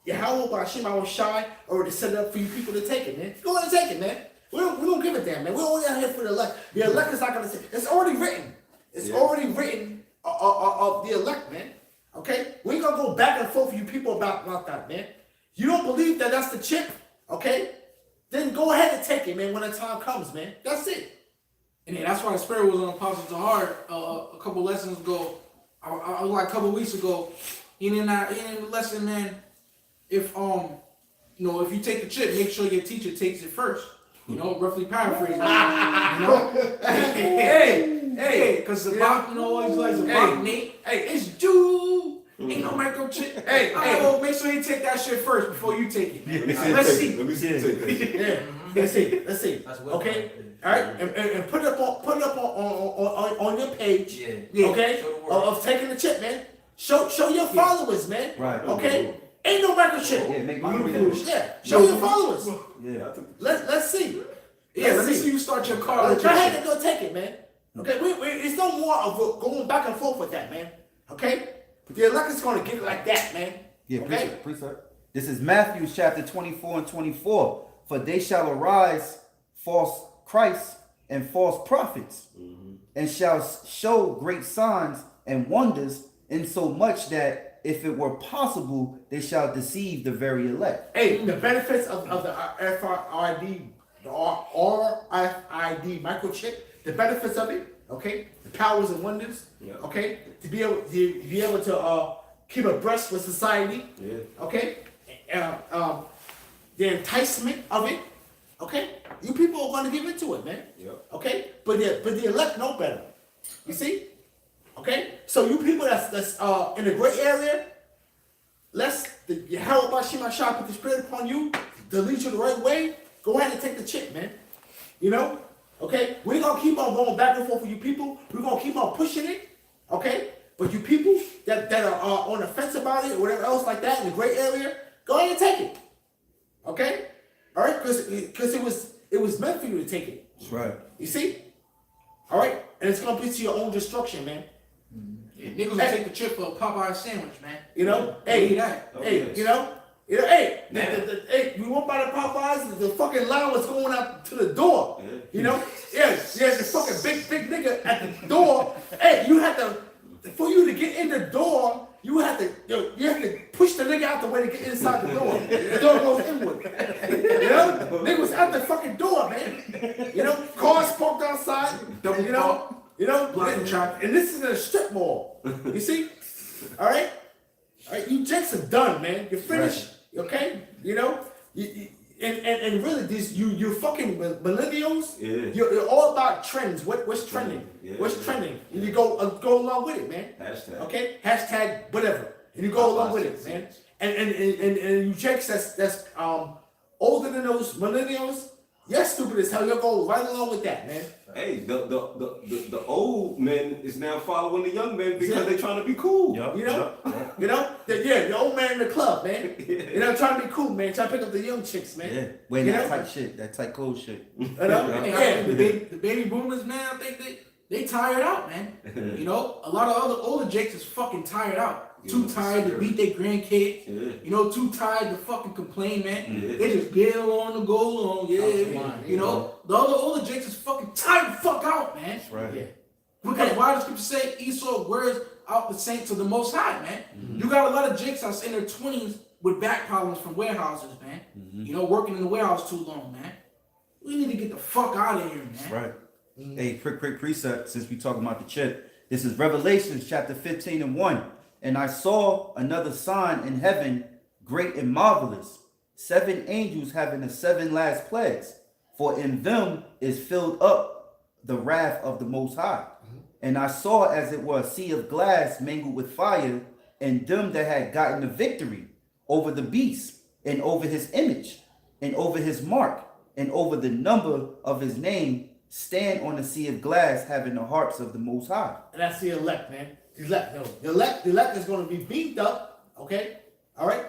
Yahawah, BaHaSham, I was shy, or to set it up for you people to take it, man. Go ahead and take it, man. We don't give a damn, man. We're only out here for the elect. The elect is not gonna say. It's already written. It's already written of the elect, man. Okay, we ain't gonna go back and forth with you people about that, man. You don't believe that that's the chip, okay? Then go ahead and take it, man. When the time comes, man. That's it. And then that's why the spirit was on Apostle Tahar a couple lessons ago. Like a couple weeks ago. He didn't lesson, man. If you know, if you take the chip, make sure your teacher takes it first. You know, roughly paraphrasing. You know, hey, because the Bach, you know, always like the Bach, Nate. Hey, it's Jew. Ain't no microchip. Hey, make sure you take that shit first before you take it. Let's see. Let me see. Let's see. Okay. All right, and put it up on your page. Okay. Of taking the chip, man. Show your followers, man. Right. Okay. Ain't no microchip. Yeah, make my Yeah. Show your followers. Yeah. Let's see. Let me see you start your car. Go ahead and go take it, man. Okay. It's no more of going back and forth with that, man. Okay. The elect is going to get it like that, man. Yeah, okay? precept. This is Matthew chapter 24 and 24. For they shall arise false Christs and false prophets, and shall show great signs and wonders, insomuch that if it were possible, they shall deceive the very elect. Hey, the benefits of the RFID microchip, the benefits of it, okay, the powers and wonders, Yeah. okay, to be able to keep abreast with society, Yeah. okay, the enticement of it, okay, you people are going to give into it, man, Yep. okay, but the elect know better, you see, okay, so you people that's in the gray area, let's the Yahawashi put the spirit upon you to lead you the right way. Go ahead and take the chip, man. You know, okay. We're gonna keep on going back and forth with you people. We're gonna keep on pushing it, okay. But you people that are on the fence about it or whatever else like that in the gray area, go ahead and take it, okay. All right, because it was meant for you to take it. That's right. You see, all right, and it's gonna be to your own destruction, man. Yeah, niggas will take the chip for a Popeye sandwich, man. You know, Hey, hey, that. Oh, hey, yes. you know, hey, hey, we went by the Popeyes, the fucking line was going out to the door. Yeah. You know, yeah, the fucking big nigga at the door. Hey, you had to, for you to get in the door, you have to push the nigga out the way to get inside the door. The door goes inward. You know, nigga was out the fucking door, man. You know, cars parked outside. Double You know. You know, Blocking traffic. and this is in a strip mall. You see? All right? You jakes are done, man. You're finished. Okay? You know? And really, you fucking millennials, Yeah. you're all about trends. What's trending? Yeah, What's yeah. trending? And you go along with it, man. Hashtag. Okay? Hashtag whatever. And you go along with it, man. And you jakes that's older than those millennials, you're stupid as hell. You'll go right along with that, man. Hey, the old men is now following the young men because they're trying to be cool. Yup. You know, yup. you know, the old man in the club, man. You know, trying to be cool, man. Trying to pick up the young chicks, man. Yeah. Wearing You that know? tight shit, that tight cold shit. You know? Hey, Yeah. the baby boomers, man, I think they tired out, man. You know, a lot of other older jakes is fucking tired out. Too tired to beat their grandkids. Yeah. You know, too tired to fucking complain, man. Yeah. They just get along and go along, yeah. You know, the other older jakes is fucking tired the fuck out, man. That's right. Yeah. Because why does scripture say Esau wears out the saints of the Most High, man? You got a lot of jakes that's in their 20s with back problems from warehouses, man. You know, working in the warehouse too long, man. We need to get the fuck out of here, man. That's right. Hey, quick precept, since we talking about the chip. This is Revelations chapter 15 and 1. And I saw another sign in heaven, great and marvelous, 7 angels having the 7 last plagues. For in them is filled up the wrath of the Most High. And I saw as it were a sea of glass mingled with fire, and them that had gotten the victory over the beast, and over his image, and over his mark, and over the number of his name, stand on the sea of glass, having the harps of the Most High. And that's the elect, man. The elect is going to be beamed up, okay? All right?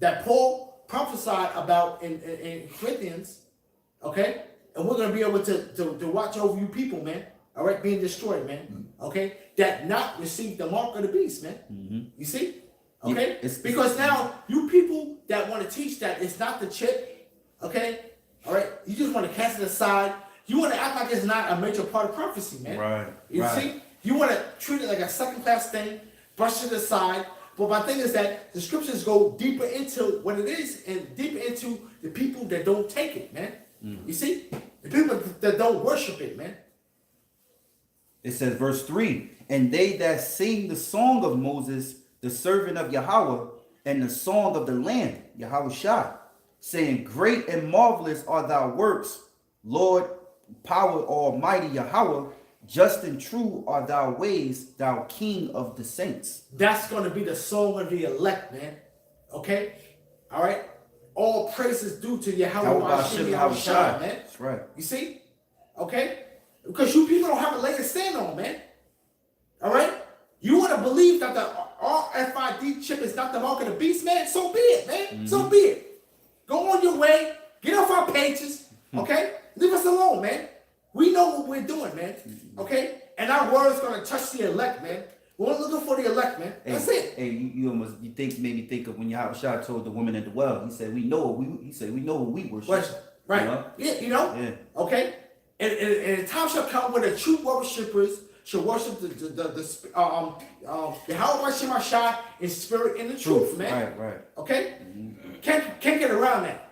That Paul prophesied about in Corinthians, okay? And we're going to be able to watch over you people, man. All right? Being destroyed, man. Okay? That not receive the mark of the beast, man. You see? Okay? Yeah, because now you people that want to teach that it's not the chip, okay? All right? You just want to cast it aside. You want to act like it's not a major part of prophecy, man. Right, You right. see? You want to treat it like a second-class thing, brush it aside. But my thing is that the scriptures go deeper into what it is and deeper into the people that don't take it, man. You see? The people that don't worship it, man. It says, verse 3, and they that sing the song of Moses, the servant of Yahawah, and the song of the Lamb, Yahawashi, saying, great and marvelous are thy works, Lord, power almighty Yahawah, just and true are thy ways, thou King of the saints. That's going to be the song of the elect, man. Okay? All right? All praises due to Yahawashi, man. That's right. You see? Okay? Because you people don't have a leg to stand on, man. All right? You want to believe that the RFID chip is not the mark of the beast, man? So be it, man. So be it. Go on your way. Get off our pages. Okay? Leave us alone, man. We know what we're doing, man. Okay? And our word is going to touch the elect, man. We're looking for the elect, man. That's it. Hey, you made me think of when Yahawashi told the woman at the well. He said, we know who we worship. Right. You know? Yeah, you know? Yeah. Okay? And the time shall come when the true worshipers shall worship the Yahawashi in spirit and in truth, man. Right. Okay? Can't get around that.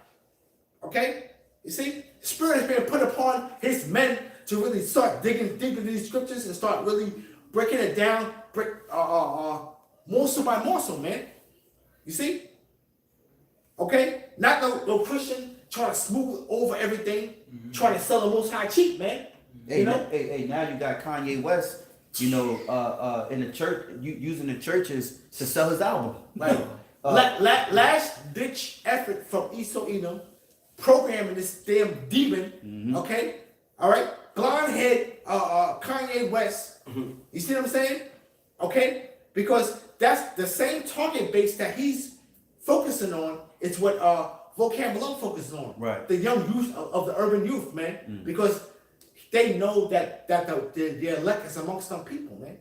Okay? You see? Spirit has been put upon his men to really start digging deep into these scriptures and start really breaking it down, morsel by morsel, man. You see? Okay? Not no Christian trying to smooth over everything, trying to sell the Most High cheap, man. Hey, You know? hey, now you got Kanye West, you know, in the church, using the churches to sell his album. Like, last ditch effort from Esau Edom, programming this damn demon, okay? All right? Blonde head, Kanye West. You see what I'm saying? Okay? Because that's the same target base that he's focusing on. It's what Vocabulary focuses on. Right. The young youth of the urban youth, man. Because they know that the elect is amongst some people, man.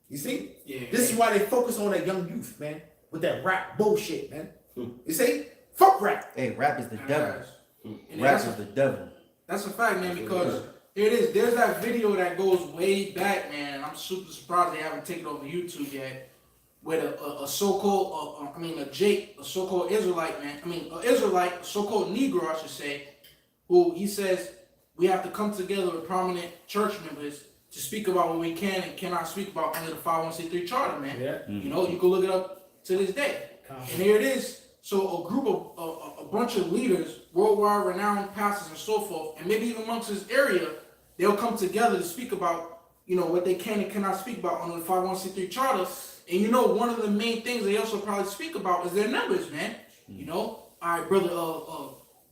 You see? Yeah. This is why they focus on that young youth, man. With that rap bullshit, man. You see? Fuck rap. Hey, rap is the devil. And Rap that's is the devil. That's a fact, man, because here it is. There's that video that goes way back, man. I'm super surprised they haven't taken it over YouTube yet. With a so-called, a so-called Israelite, man. An Israelite, a so-called Negro, I should say, who he says we have to come together with prominent church members to speak about what we can and cannot speak about under the 501c3 charter, man. Yeah. You know, you can look it up to this day. And here it is. So a group of a bunch of leaders, worldwide renowned pastors and so forth, and maybe even amongst this area, they'll come together to speak about, you know, what they can and cannot speak about under the 501c3 charter. And you know, one of the main things they also probably speak about is their numbers, man. You know, all right, brother,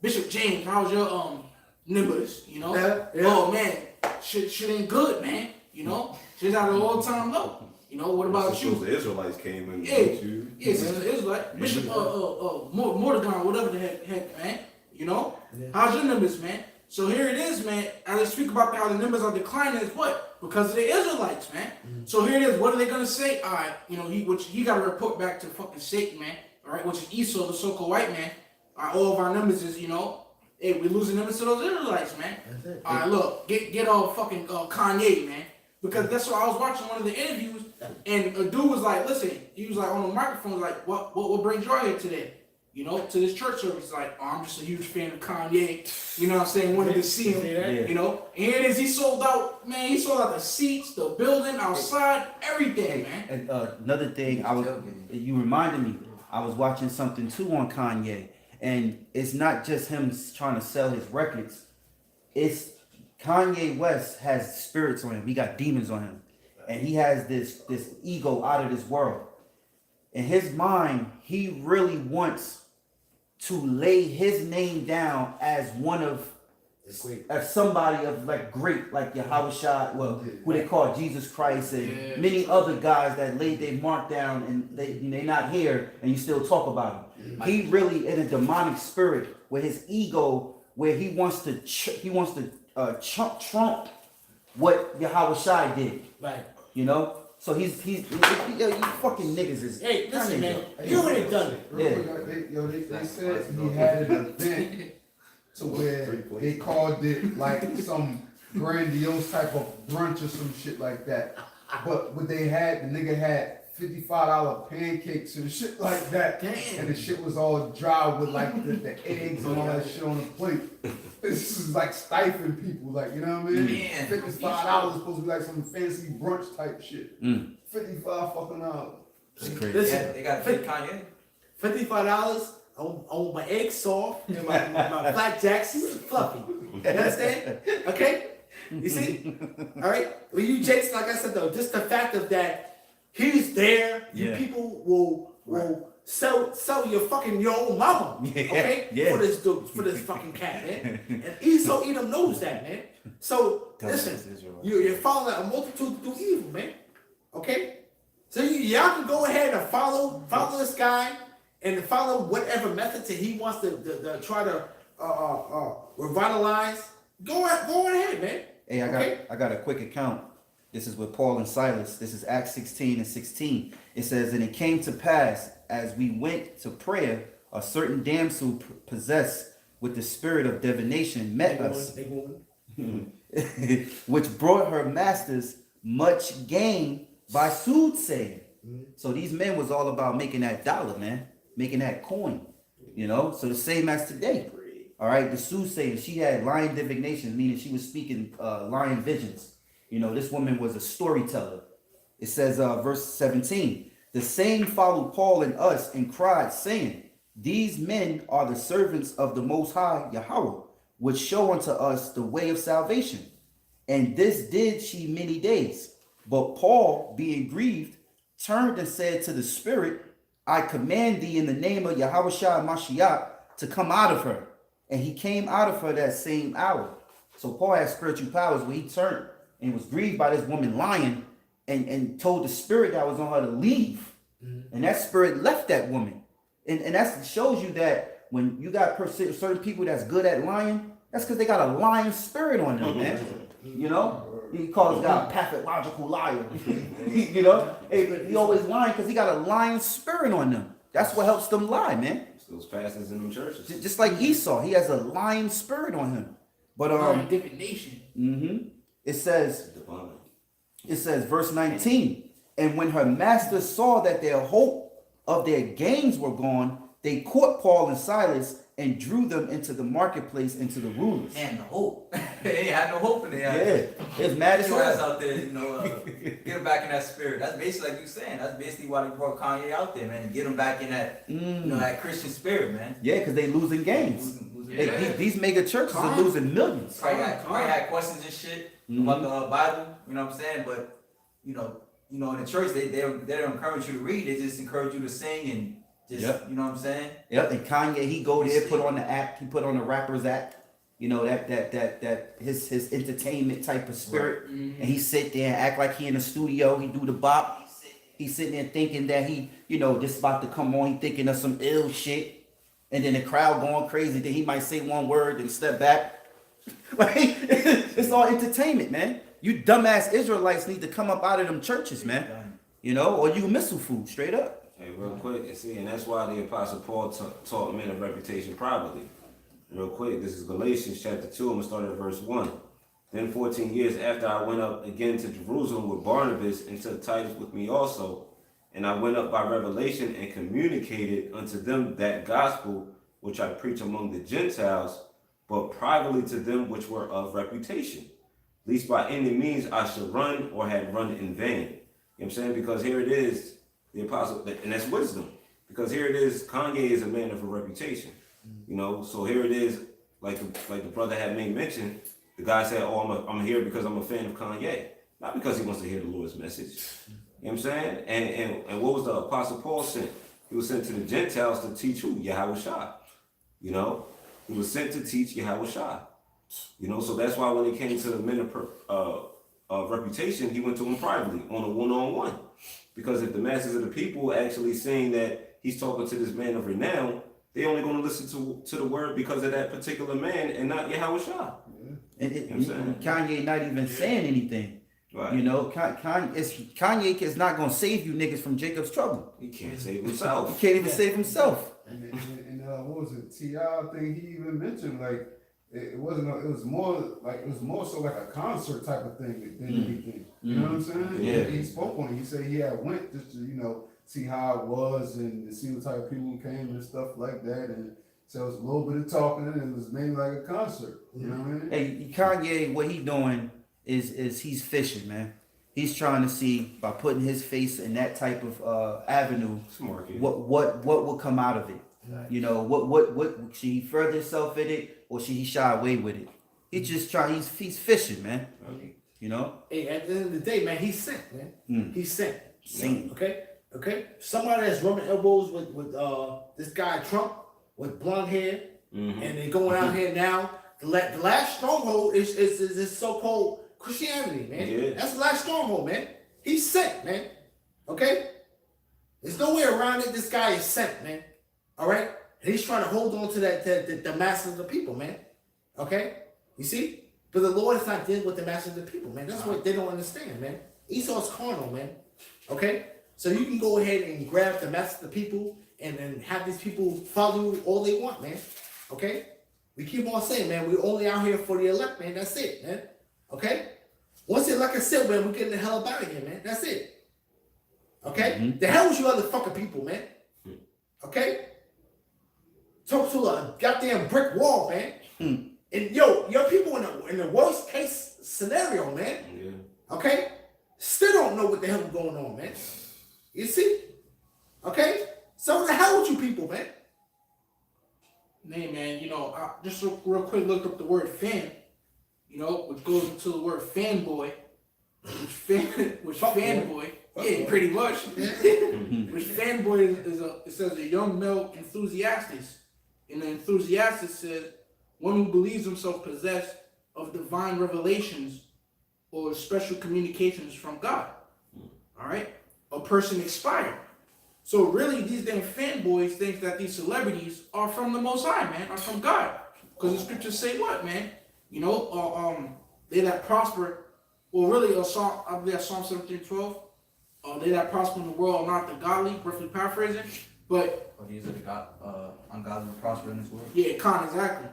Bishop James, how's your numbers? You know, oh man, shit ain't good, man. You know, shit's at an all-time low. You know, what about you? The Israelites came in. Yes, it's like Bishop Mordecai, whatever the heck, man. You know, how's your numbers, man? So here it is, man. As I speak about how the numbers are declining, is what? Because of the Israelites, man. So here it is. What are they gonna say? All right, you know, he got to report back to fucking Satan, man. All right, which is Esau, the so-called white man. All of our numbers is, you know, hey, we're losing numbers to those Israelites, man. All right, look, get all fucking Kanye, man. Because that's what I was watching one of the interviews, and a dude was like, listen, he was like on the microphone, like, what brings you out here today? You know, to this church service. He's like, oh, I'm just a huge fan of Kanye. You know what I'm saying? Wanted to see him. You know, and here it is. He sold out, man. He sold out the seats, the building, outside, everything, man. And another thing, you reminded me. I was watching something too on Kanye, and it's not just him trying to sell his records. It's Kanye West has spirits on him. He got demons on him, and he has this ego out of this world. In his mind, he really wants to lay his name down as one of, as somebody of like great, like Yahawashi, well, who they call Jesus Christ, and many other guys that laid their mark down, and they're not here, and you still talk about them. He really in a demonic spirit with his ego, where he wants to trump what Yahawashi did. Right. You know. So you fucking niggas is. Hey, listen, man. You already done it. They said he had an event to where they called it like some grandiose type of brunch or some shit like that. But what they had, the nigga had $55 pancakes and shit like that. Damn. And the shit was all dry with like the eggs and all that shit on the plate. This is like stifling people, like, you know what I mean? Man. $55 is supposed to be like some fancy brunch type shit. $55 fucking dollars. It's crazy. Listen, They got Kanye. $55 on my eggs soft and my flapjacks fluffy. You understand? Okay? You see? All right? Well, you Jason, like I said though, just the fact of that he's there, you people will sell your own mama, okay? For this fucking cat, man. And Esau Edom knows that, man. So listen, you're following a multitude to do evil, man. Okay? So y'all can go ahead and follow this guy and follow whatever methods that he wants to try to revitalize. Go ahead, man. Hey, I got a quick account. This is with Paul and Silas. This is Acts 16:16. It says, and it came to pass as we went to prayer, a certain damsel possessed with the spirit of divination met us, which brought her masters much gain by soothsaying. So these men was all about making that dollar, man, making that coin, you know. So the same as today, All right, the soothsayer, she had lying divinations, meaning she was speaking lying visions. You know, this woman was a storyteller. It says, verse 17, the same followed Paul and us and cried, saying, these men are the servants of the Most High, Yahawah, which show unto us the way of salvation. And this did she many days. But Paul, being grieved, turned and said to the spirit, I command thee in the name of Yahawashi Mashiach to come out of her. And he came out of her that same hour. So Paul had spiritual powers where he turned and was grieved by this woman lying and told the spirit that was on her to leave. And that spirit left that woman. And that shows you that when you got certain people that's good at lying, that's because they got a lying spirit on them, man. You know? He calls God a pathological liar. You know? He always lying because he got a lying spirit on them. That's what helps them lie, man. Those pastors in them churches. Just like Esau, he has a lying spirit on him. But divination. It says, verse 19, and when her masters saw that their hope of their gains were gone, they caught Paul and Silas and drew them into the marketplace and to the rulers. Man, the hope. They ain't had no hope in there. Yeah, it's mad as Your ass hell. out there, get him back in that spirit. That's basically like you saying. That's basically why they brought Kanye out there, man, to get him back in that, that Christian spirit, man. Yeah, because they losing games. Yeah. These mega churches are losing millions. Probably had questions and shit about the Bible. You know what I'm saying? But you know, in the church they don't encourage you to read. They just encourage you to sing and just you know what I'm saying? Yep. And Kanye, he go there, put on the act. He put on the rapper's act. You know, that his entertainment type of spirit. And he sit there and act like he in the studio. He do the bop. He's sitting there thinking that he, this about to come on. He thinking of some ill shit. And then the crowd going crazy. Then he might say one word and step back. Like, it's all entertainment, man. You dumbass Israelites need to come up out of them churches, man. Or you missile food, straight up. Hey, real quick, and that's why the Apostle Paul taught men of reputation privately. Real quick, this is Galatians chapter 2, I'm going to start at verse 1. Then 14 years after I went up again to Jerusalem with Barnabas and took Titus with me also, and I went up by revelation and communicated unto them that gospel which I preach among the Gentiles, but privately to them which were of reputation, least by any means I should run or had run in vain. You know what I'm saying? Because here it is, the apostle, and that's wisdom. Because here it is, Kanye is a man of a reputation. So here it is, like the brother had made mention, the guy said, oh, I'm here because I'm a fan of Kanye. Not because he wants to hear the Lord's message. You know what I'm saying? And what was the Apostle Paul sent? He was sent to the Gentiles to teach who? Yahawashi. He was sent to teach Yahawashi. So that's why when it came to the men of reputation, he went to him privately on a one-on-one. Because if the masses of the people actually saying that he's talking to this man of renown, they only going to listen to the word because of that particular man and not Yahawashi. And Kanye not even saying anything. Right. Kanye is not going to save you niggas from Jacob's trouble. He can't save himself. He can't even save himself. And what was it? T.I. thing he even mentioned, like it was more so like a concert type of thing than anything. You know what I'm saying? Yeah. He spoke on it. He said he had went just to see how it was and to see what type of people came and stuff like that. And so it was a little bit of talking and it was mainly like a concert. You know what I mean? Hey, Kanye, what he doing is he's fishing, man. He's trying to see by putting his face in that type of avenue, what will come out of it. Right. What should he further himself in it or should he shy away with it? He's just trying. He's fishing, man. Okay. Hey, at the end of the day, man, he's sent, man. He's sent. Seen. Okay. Somebody that's rubbing elbows with this guy Trump with blonde hair, and they're going out here now. The last stronghold is this so-called Christianity, man. Yeah. That's the last stronghold, man. He's sent, man. Okay? There's no way around it. This guy is sent, man. All right? And he's trying to hold on to the masses of the people, man. Okay? You see? But the Lord is not dealing with the masses of the people, man. That's what they don't understand, man. Esau's carnal, man. Okay? So you can go ahead and grab the masses of the people and then have these people follow you all they want, man. Okay? We keep on saying, man, we're only out here for the elect, man. That's it, man. Okay? Once the elect is set, man, we're getting the hell up out of here, man. That's it. Okay? The hell with you other fucking people, man. Okay? talk to a goddamn brick wall, man. And your people in the worst case scenario, man. Yeah. Okay, still don't know what the hell is going on, man. You see? Okay, so what the hell with you people, man? Hey, man, you know, I just real quick looked up the word fan, you know, which goes into the word fanboy, which fanboy, yeah, pretty much. Which fanboy is it says a young male enthusiastes, and the enthusiastes says one who believes himself possessed of divine revelations or special communications from God. All right, a person expired. So really, these damn fanboys think that these celebrities are from the Most High, man, are from God. Because the scriptures say what, man? You know, they that prosper, well, really, I believe that's Psalm 17:12. They that prosper in the world are not the godly, roughly paraphrasing. But these are the ungodly will prosper in this world. yeah, exactly.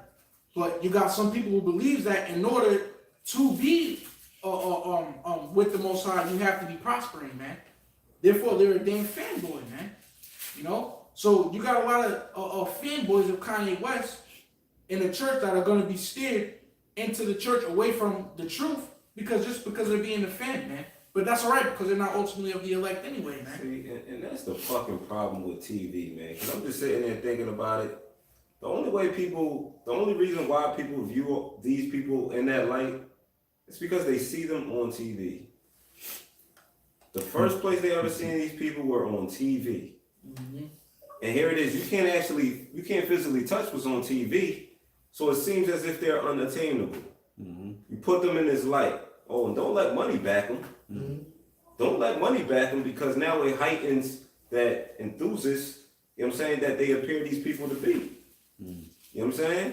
But you got some people who believes that in order to be with the Most High, you have to be prospering, man. Therefore, they're a damn fanboy, man. You know? So you got a lot of fanboys of Kanye West in the church that are going to be steered into the church away from the truth because they're being a fan, man. But that's all right because they're not ultimately of the elect anyway, man. See, and that's the fucking problem with TV, man. Because I'm just sitting there thinking about it. The only reason why people view these people in that light is because they see them on TV. The first place they ever seen these people were on TV. And here it is, you can't physically touch what's on TV. So it seems as if they're unattainable. You put them in this light. Oh, and don't let money back them. Don't let money back them because now it heightens that enthusiast, you know what I'm saying, that they appear these people to be. You know what I'm saying?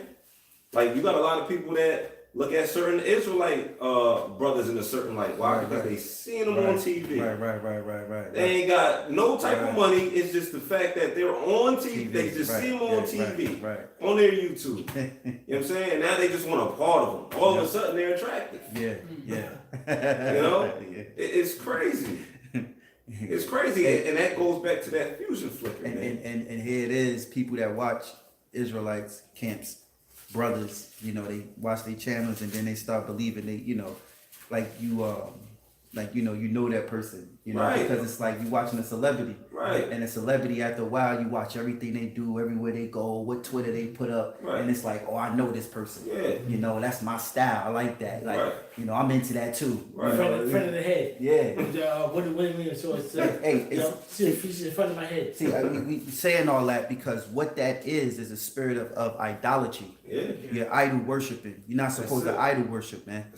Like, you got a lot of people that look at certain Israelite brothers in a certain light. Why? Because they seen them on TV. Right. They ain't got no type of money. It's just the fact that they're on TV. They just see them on TV, on their YouTube. You know what I'm saying? And now they just want a part of them. All of a sudden, they're attractive. Yeah. You know? It's crazy. It's crazy. And that goes back to that fusion flicker, man. And here it is, people that watch Israelites camps, brothers, you know, they watch their channels and then they start believing they, you know, you know that person, you know, because it's like you watching a celebrity, and a celebrity after a while you watch everything they do, everywhere they go, what Twitter they put up, and it's like, oh, I know this person, you know, that's my style, I like that, like, you know, I'm into that too. Front of the head. Yeah. What do you mean? So it's see in front of my head. See, we saying all that because what that is a spirit of idolatry. You're idol worshiping. You're not supposed to idol worship, man.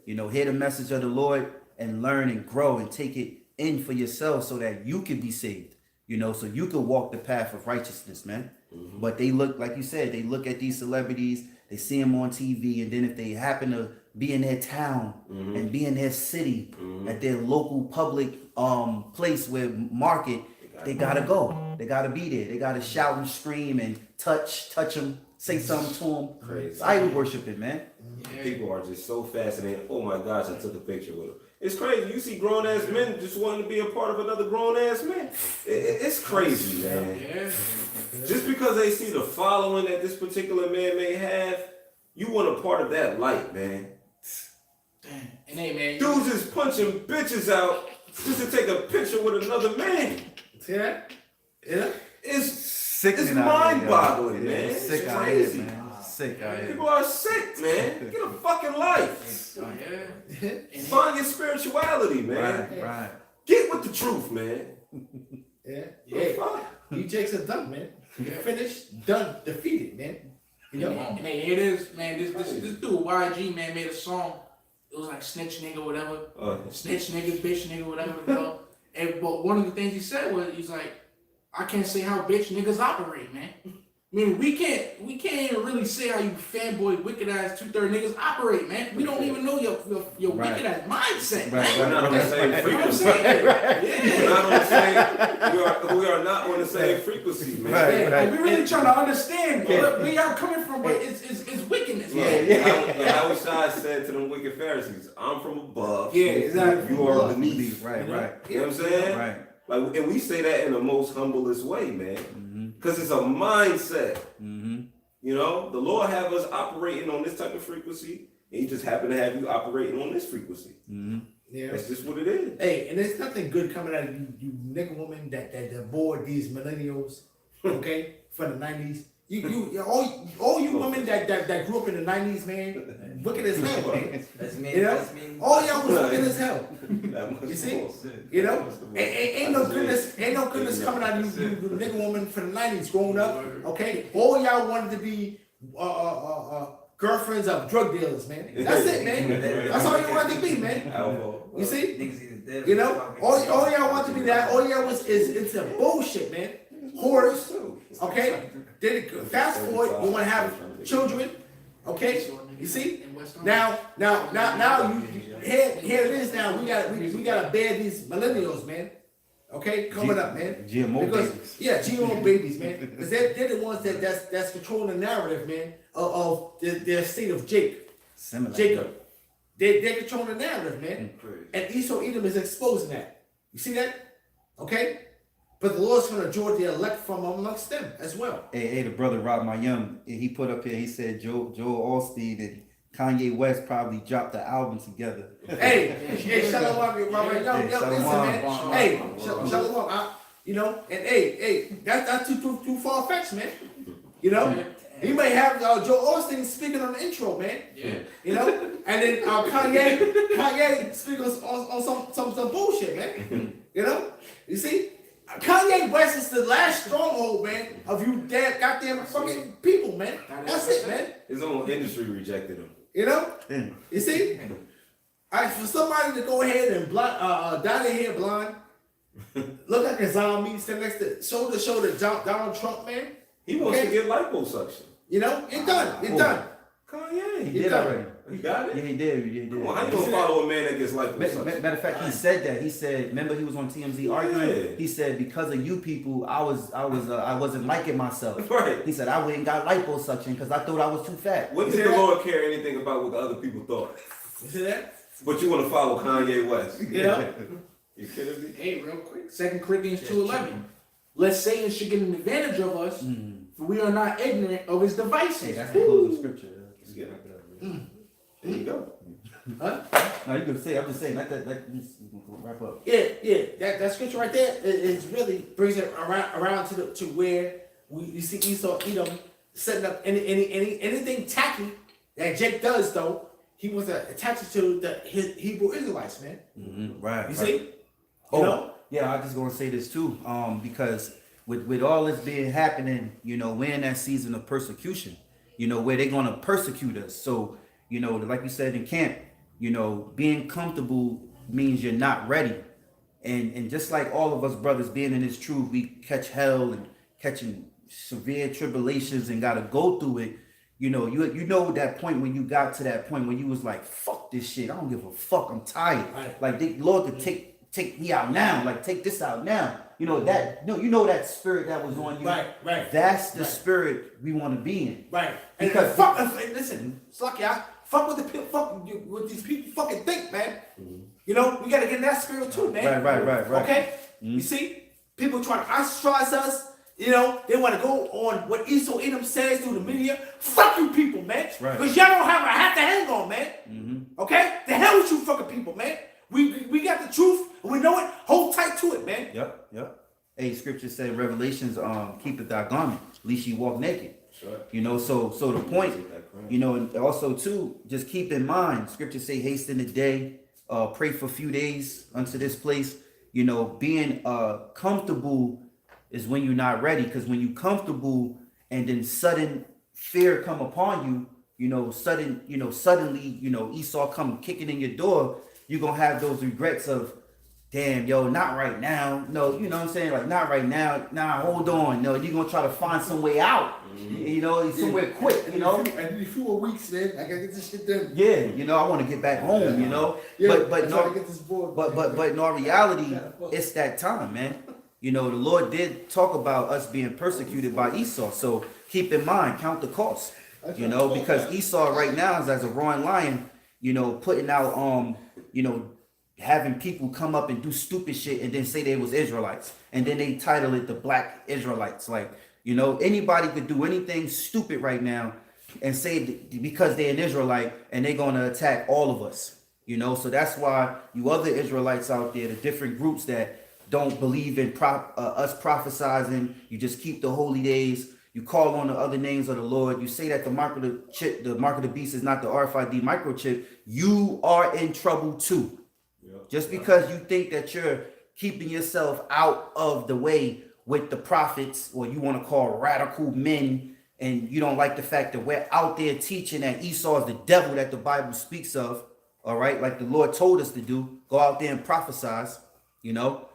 You know, hear the message of the Lord and learn and grow and take it in for yourself so that you can be saved, you know, so you can walk the path of righteousness, man. But they look, like you said, they look at these celebrities, they see them on TV, and then if they happen to be in their town and be in their city, at their local public place where market, they gotta go. They gotta be there. They gotta shout and scream and touch them, say something to them. Crazy. It's idol worshiping, man. People are just so fascinated. Oh my gosh, I took a picture with him. It's crazy. You see grown ass men just wanting to be a part of another grown ass man. It's crazy, man. Just because they see the following that this particular man may have, you want a part of that light, man. And hey, man, Dudes is punching bitches out just to take a picture with another man. Yeah. It's Sickening it's out here, mind-boggling, yo. man. It's sick It's out crazy. here, man. Sick out here. People are sick, man. Get a fucking life. Find your spirituality, man. Right. Get with the truth, man. Yeah. Fuck. You Jakes are done, man. Finished, done, defeated, man. You know? And hey, it is, man. This dude YG, man, made a song. It was like snitch nigga, whatever. Snitch nigga, bitch nigga, whatever. You know? But one of the things he said was, he's like, I can't say how bitch niggas operate, man. I mean, we can't even really say how you fanboy, wicked ass 2/3 niggas operate, man. We don't even know your wicked ass mindset. We're not on the same You know what I'm frequency. saying? We're not on the same. We are not on the same frequency, man. Like, we really trying to understand where y'all coming from, but it's wickedness. Yahawashi said to them wicked Pharisees, "I'm from above. Yeah, exactly. You are beneath." Right. You know what I'm saying? Right. Like, and we say that in the most humblest way, man. Because it's a mindset. You know, the Lord have us operating on this type of frequency, and He just happen to have you operating on this frequency. Yeah. That's just what it is. Hey, and there's nothing good coming out of you nigga woman that bored these millennials, okay, from the 90s. All you women that grew up in the 90s, man, wicked as hell, man. That's me. You know, That's me. all y'all was wicked as hell. You see? You know, ain't no goodness coming out of you nigga woman from the 90s growing up, okay? All y'all wanted to be girlfriends of drug dealers, man. That's it, man. That's all you wanted to be, man. You see? You know, all y'all want to be that. All y'all is into bullshit, man. Whores, okay? Then fast forward, you want to have children, okay? You see? Now you here it is. Now we gotta bear these millennials, man. Okay, coming up, man. GMO babies. Yeah, GMO babies, man. Because they're the ones that's controlling the narrative, man, of their state of Jacob. They're controlling the narrative, man. And Esau Edom is exposing that. You see that? Okay? But the Lord's going to draw the elect from amongst them as well. Hey, the brother Rob Mayum, he put up here, he said Joel Osteen and Kanye West probably dropped the album together. Hey, Shalom, Robert. Yo, listen, man. Hey, Shalom. You know, and hey, that's too far fetched, man. You know, he may have Joel Osteen speaking on the intro, man. Yeah. You know, and then Kanye speaking on some bullshit, man. You know, you see. Kanye West is the last stronghold, man, of you damn goddamn fucking people, man. That's it, man. His own industry rejected him. You know? You see? For somebody to go ahead and dye their hair blonde, look like a zombie, stand next to shoulder to shoulder Donald Trump, man. He wants to get liposuction. You know? It's done. It's done. Kanye. He did already. He got it? Yeah, he did. Come on, how you gonna follow a man that gets liposuction? Matter of fact, he said that. He said, remember he was on TMZ arguing? Yeah. He said, because of you people, I wasn't liking myself. Right. He said, I went and got liposuction because I thought I was too fat. When did the Lord care anything about what the other people thought? You see that? But you want to follow Kanye West? Yeah. You kidding me? Hey, real quick. 2 Corinthians 2:11. Lest Satan should get an advantage of us, for we are not ignorant of his devices. Hey, that's the closing scripture. There you go. Huh? No, you can say. I'm just saying. Let wrap up. Yeah. That scripture right there is really brings it around to where you see Esau Edom setting up anything tacky that Jake does though. He was attached to the Hebrew Israelites, man. Mm-hmm. Right. You see? You know? Yeah, I'm just gonna say this too. Because with all this being happening, you know, we're in that season of persecution. You know, where they're gonna persecute us. So, you know, like you said in camp, you know, being comfortable means you're not ready. And just like all of us brothers being in this truth, we catch hell and catching severe tribulations and gotta go through it. You know, you know that point when you got to that point when you was like, fuck this shit, I don't give a fuck, I'm tired. Right. Like the Lord could take me out now, like take this out now. You know that you know that spirit that was on you. Right. That's the spirit we want to be in. Right. Because listen, suck y'all. Fuck with the people. What these people fucking think, man. Mm-hmm. You know, we gotta get in that spirit too, man. Right. Okay. Mm-hmm. You see, people trying to ostracize us. You know, they want to go on what Esau Edom says through the media. Fuck you people, man. Right. Because y'all don't have a hat to hang on, man. Mm-hmm. Okay? The hell with you fucking people, man. We got the truth, and we know it. Hold tight to it, man. Yep. Hey, scripture said Revelations, keepeth thy garment, lest ye walk naked. Sure. You know, so the point, you know, and also too, just keep in mind, scripture say hasten the day, pray for a few days unto this place. You know, being comfortable is when you're not ready, because when you comfortable and then sudden fear come upon you, suddenly, Esau come kicking in your door, you're gonna have those regrets of, damn, yo, not right now. No, you know what I'm saying? Like, not right now. Nah, hold on. No, you're gonna try to find some way out. You know, somewhere quick, you know? I need a few more weeks, man. I gotta get this shit done. Yeah, you know, I want to get back home, you know? But no, get this board. but in all reality, it's that time, man. You know, the Lord did talk about us being persecuted by Esau. So keep in mind, count the cost. You know, because Esau right now is as a roaring lion, you know, putting out having people come up and do stupid shit and then say they was Israelites. And then they title it the Black Israelites. Like, You know, anybody could do anything stupid right now and say because they're an Israelite and they're going to attack all of us. You know, so that's why you other Israelites out there, the different groups that don't believe in us prophesizing, you just keep the holy days, you call on the other names of the Lord, you say that the mark of the beast is not the RFID microchip, you are in trouble too. Just because you think that you're keeping yourself out of the way with the prophets, or you want to call radical men, and you don't like the fact that we're out there teaching that Esau is the devil that the Bible speaks of, all right, like the Lord told us to do, go out there and prophesize, you know,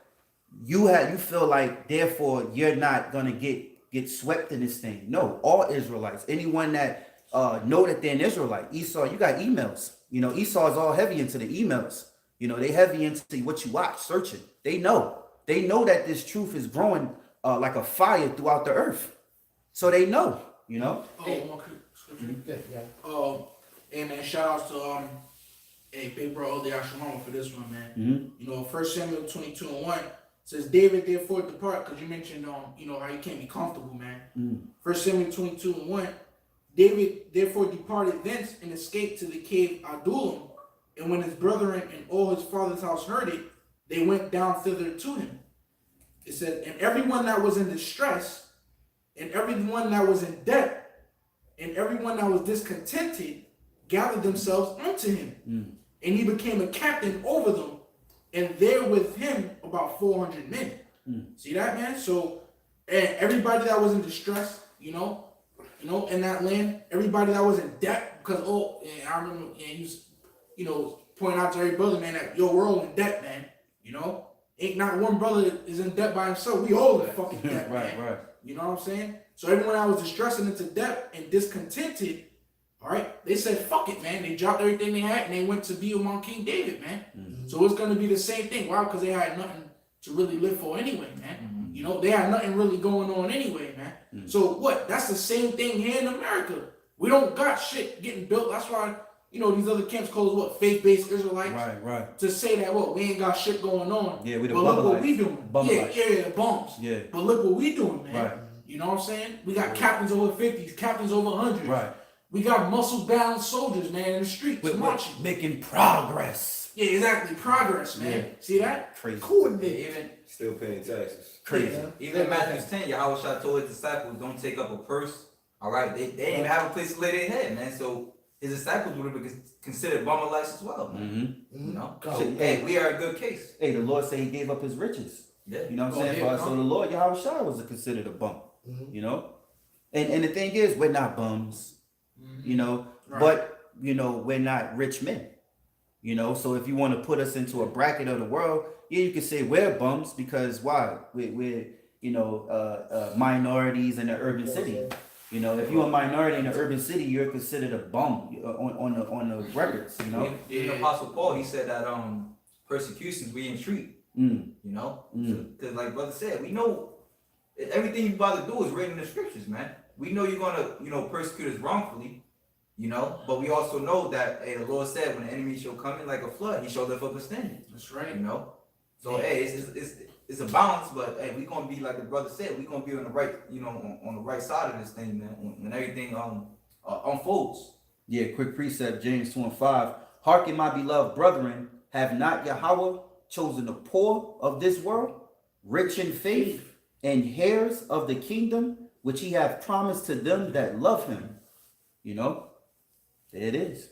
you feel like therefore you're not gonna get swept in this thing. No, all Israelites, anyone that know that they're an Israelite, Esau, you got emails, you know, Esau is all heavy into the emails. You know, they heavy into what you watch, searching. They know that this truth is growing like a fire throughout the earth. So they know, you know. Hey, hey man, shout outs to big bro Yahawah for this one, man. Mm-hmm. You know, 1 Samuel 22:1 says David therefore depart, because you mentioned you know how you can't be comfortable, man. 1 Samuel 22:1, David therefore departed thence and escaped to the cave Adullam. And when his brethren and all his father's house heard it, they went down thither to him. It said, and everyone that was in distress, and everyone that was in debt, and everyone that was discontented, gathered themselves unto him. And he became a captain over them, and there with him about 400 men. See that, man? So, and everybody that was in distress, you know, in that land, everybody that was in debt, because I remember, and he was, you know, point out to every brother, man, that we're all in debt, man. You know, ain't not one brother is in debt by himself. We all in fucking debt, right, man. right. You know what I'm saying? So everyone that was distressing into debt and discontented, all right, they said fuck it, man. They dropped everything they had and they went to be among King David, man. So it's gonna be the same thing. Why? Because they had nothing to really live for anyway, man. You know, they had nothing really going on anyway, man. So what? That's the same thing here in America. We don't got shit getting built. That's why, you know, these other camps called what, faith-based Israelites? Right. To say that, what, we ain't got shit going on. Yeah, we the but look what we doing. Yeah, bums. Yeah. But look what we doing, man. Right. You know what I'm saying? We got captains over 50s, captains over 100s. Right. We got muscle-bound soldiers, man, in the streets marching. Making progress. Yeah, exactly. Progress, man. Yeah. See that? Crazy. Coordinate. Even Still paying taxes. Crazy. in Matthew 10, Yahawashi told his disciples, don't take up a purse. All right, they didn't even have a place to lay their head, man. So his disciples would have been considered bummer-lights as well, man. You know? Hey, we are a good case. Hey, the Lord said he gave up his riches. Yeah. You know what I'm saying? So the Lord, Yahawashi was considered a bum. You know? And the thing is, we're not bums. You know? Right. But, you know, we're not rich men. You know? So if you want to put us into a bracket of the world, yeah, you can say we're bums because why? We're you know, minorities in the urban city. You know, if you're a minority in the urban city, you're considered a bum on the records. You know, Even Apostle Paul, he said that persecutions we entreat. You know, because like brother said, we know everything you about to do is written in the scriptures, man. We know you're gonna persecute us wrongfully, you know, but we also know that the Lord said when the enemy shall come in like a flood, he shall lift up a standard. That's right. You know, so it's a balance, but hey, we gonna be like the brother said, we gonna be on the right, on the right side of this thing, man. When everything unfolds. Yeah, quick precept, James 2:5. Hearken, my beloved brethren, have not Yahawah chosen the poor of this world, rich in faith, and heirs of the kingdom, which he hath promised to them that love him? You know, there it is.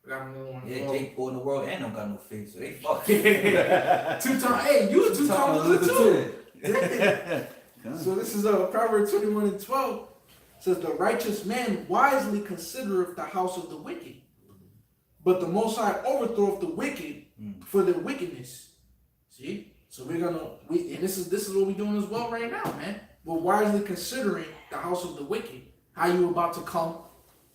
Got another one. Yeah, Jake poor in the world and don't got no faith, so they fuck. 2 times. Hey, you 2 times loser too. So this is Proverbs 21:12. Says the righteous man wisely considereth the house of the wicked, but the Most High overthroweth the wicked for their wickedness. See, so and this is what we're doing as well right now, man. We're wisely considering the house of the wicked. How you about to come?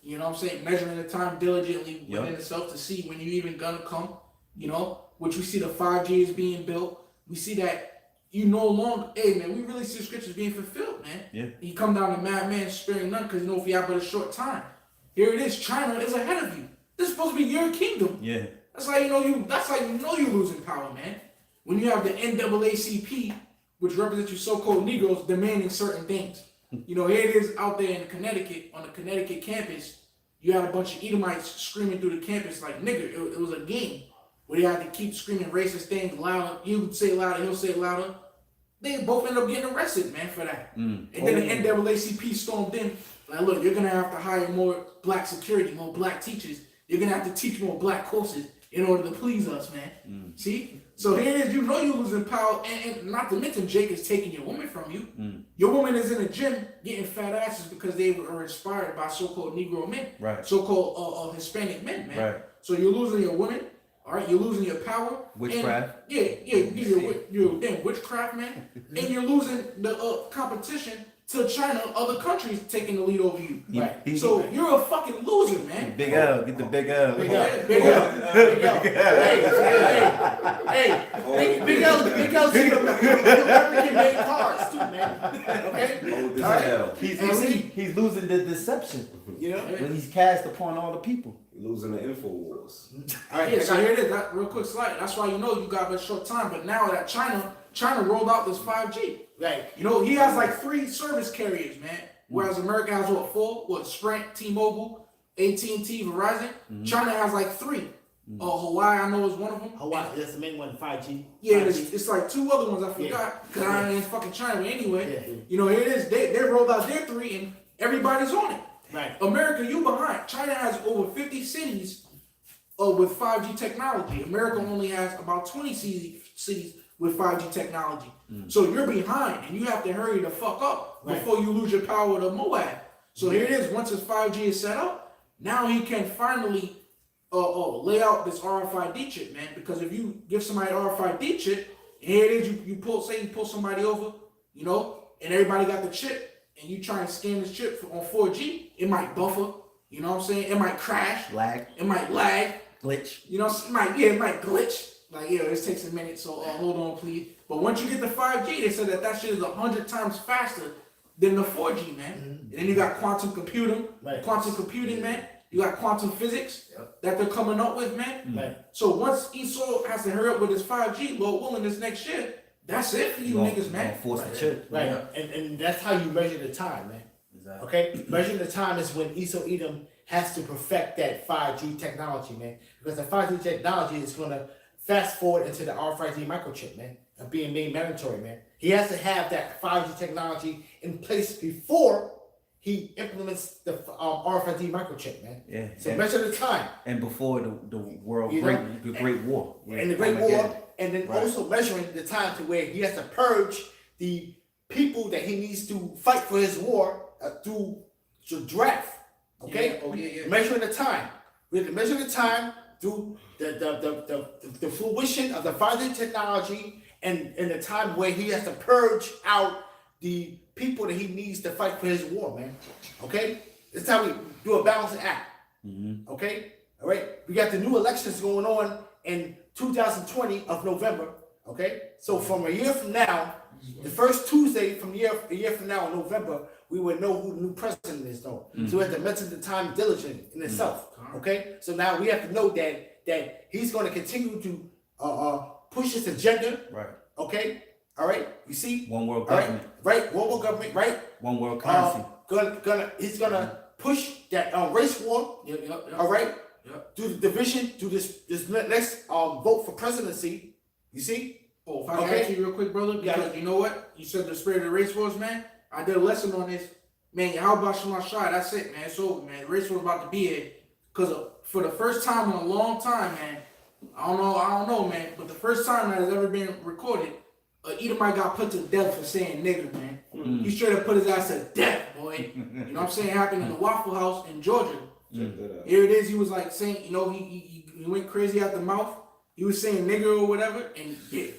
You know what I'm saying? Measuring the time diligently within itself to see when you even gonna come. You know, which we see the 5G is being built. We see that you no longer, hey man, we really see the scriptures being fulfilled, man. Yeah. You come down to madman sparing none, because you know if you have but a short time. Here it is, China is ahead of you. This is supposed to be your kingdom. Yeah. That's how you know you're losing power, man. When you have the NAACP, which represents you so-called Negroes, demanding certain things. You know, here it is out there in Connecticut, on the Connecticut campus. You had a bunch of Edomites screaming through the campus like nigger. It was a game where they had to keep screaming racist things louder. You would say it louder, he'll say it louder. They both end up getting arrested, man, for that. And then the NAACP stormed in. Like, look, you're gonna have to hire more black security, more black teachers. You're gonna have to teach more black courses in order to please us, man. See? So here it is, you know you're losing power, and not to mention Jake is taking your woman from you. Your woman is in the gym getting fat asses because they were inspired by so-called Negro men, Right. so-called Hispanic men, man. Right. So you're losing your woman, all right? You're losing your power. Witchcraft. You're damn witchcraft, man. And you're losing the competition to China, other countries taking the lead over you. Right. So you're a fucking loser, man. Big L. Get the big L. Big L. Big L. Big L. Hey, Big L's American made cars too, man. Okay? Old as All right? hell. He's losing the deception You know? when he's cast upon all the people. Losing the info wars. All right, yeah, so here it is. That real quick slide. That's why you know you got a short time. But now that China rolled out this 5G. Right. You know, he has like 3 service carriers, man. Whereas America has what, 4? What, Sprint, T-Mobile, AT&T, Verizon. China has like 3. Hawaii, I know is one of them. Hawaii, that's the main one, 5G. Yeah, 5G. it's like 2 other ones I forgot because I ain't in fucking China anyway. Yeah. You know, here it is. They rolled out their 3 and everybody's on it. Right. America, you behind. China has over 50 cities with 5G technology. America only has about 20 cities with 5G technology. So you're behind and you have to hurry the fuck up before you lose your power to Moab. So here it is. Once his 5G is set up, now he can finally lay out this RFID chip, man. Because if you give somebody an RFID chip, here it is, you pull somebody over, you know, and everybody got the chip, and you try and scan this chip on 4G, it might buffer, you know what I'm saying? It might crash, Lag. it might lag, Glitch. you know, it might glitch. Like, yeah, this takes a minute, so hold on, please. But once you get the 5G, they said that shit is 100 times faster than the 4G, man. And then you got quantum computing, man. You got quantum physics that they're coming up with, man. Right. So once Esau has to hurry up with his 5G, Lord willing, this next year, that's it for you niggas, man. Force the chip. Right. Yeah. And that's how you measure the time, man. Exactly. Okay? Measuring the time is when Esau Edom has to perfect that 5G technology, man. Because the 5G technology is going to fast forward into the RFID microchip, man, and being made mandatory, man. He has to have that 5G technology in place before he implements the RFID microchip, man. Yeah. So measure the time. And before the world, You know? the Great War. Yeah. And the Great Armageddon. War, and then Right. also measuring the time to where he has to purge the people that he needs to fight for his war through the draft. Okay? Yeah. Measuring the time. We have to measure the time through the fruition of the 5G technology and the time where he has to purge out the people that he needs to fight for his war, man. Okay? This is how we do a balancing act. Okay? All right? We got the new elections going on in 2020 of November. Okay? So from a year from now, the first Tuesday from a year from now in November, we would know who the new president is, though. So we have to measure the time diligently in itself. Okay? So now we have to know that he's going to continue to push his agenda. Right. Okay? All right? You see? One world All right? government. Right? One world government, right? One world currency. He's gonna push that race war. All right. Do the division. Do this next vote for presidency. You see? Oh, if I can ask you real quick, brother, because you know what? You said the spirit of the race wars, man. I did a lesson on this. Man, Yahawashi, that's it, man. It's over, man. The race war's about to be here. Because for the first time in a long time, man, I don't know, man, but the first time that has ever been recorded, Edomite got put to death for saying nigger, man. He straight up put his ass to death, boy. You know what I'm saying? It happened in the Waffle House in Georgia. Here it is. He was like saying, you know, he went crazy out the mouth. He was saying nigger or whatever, and he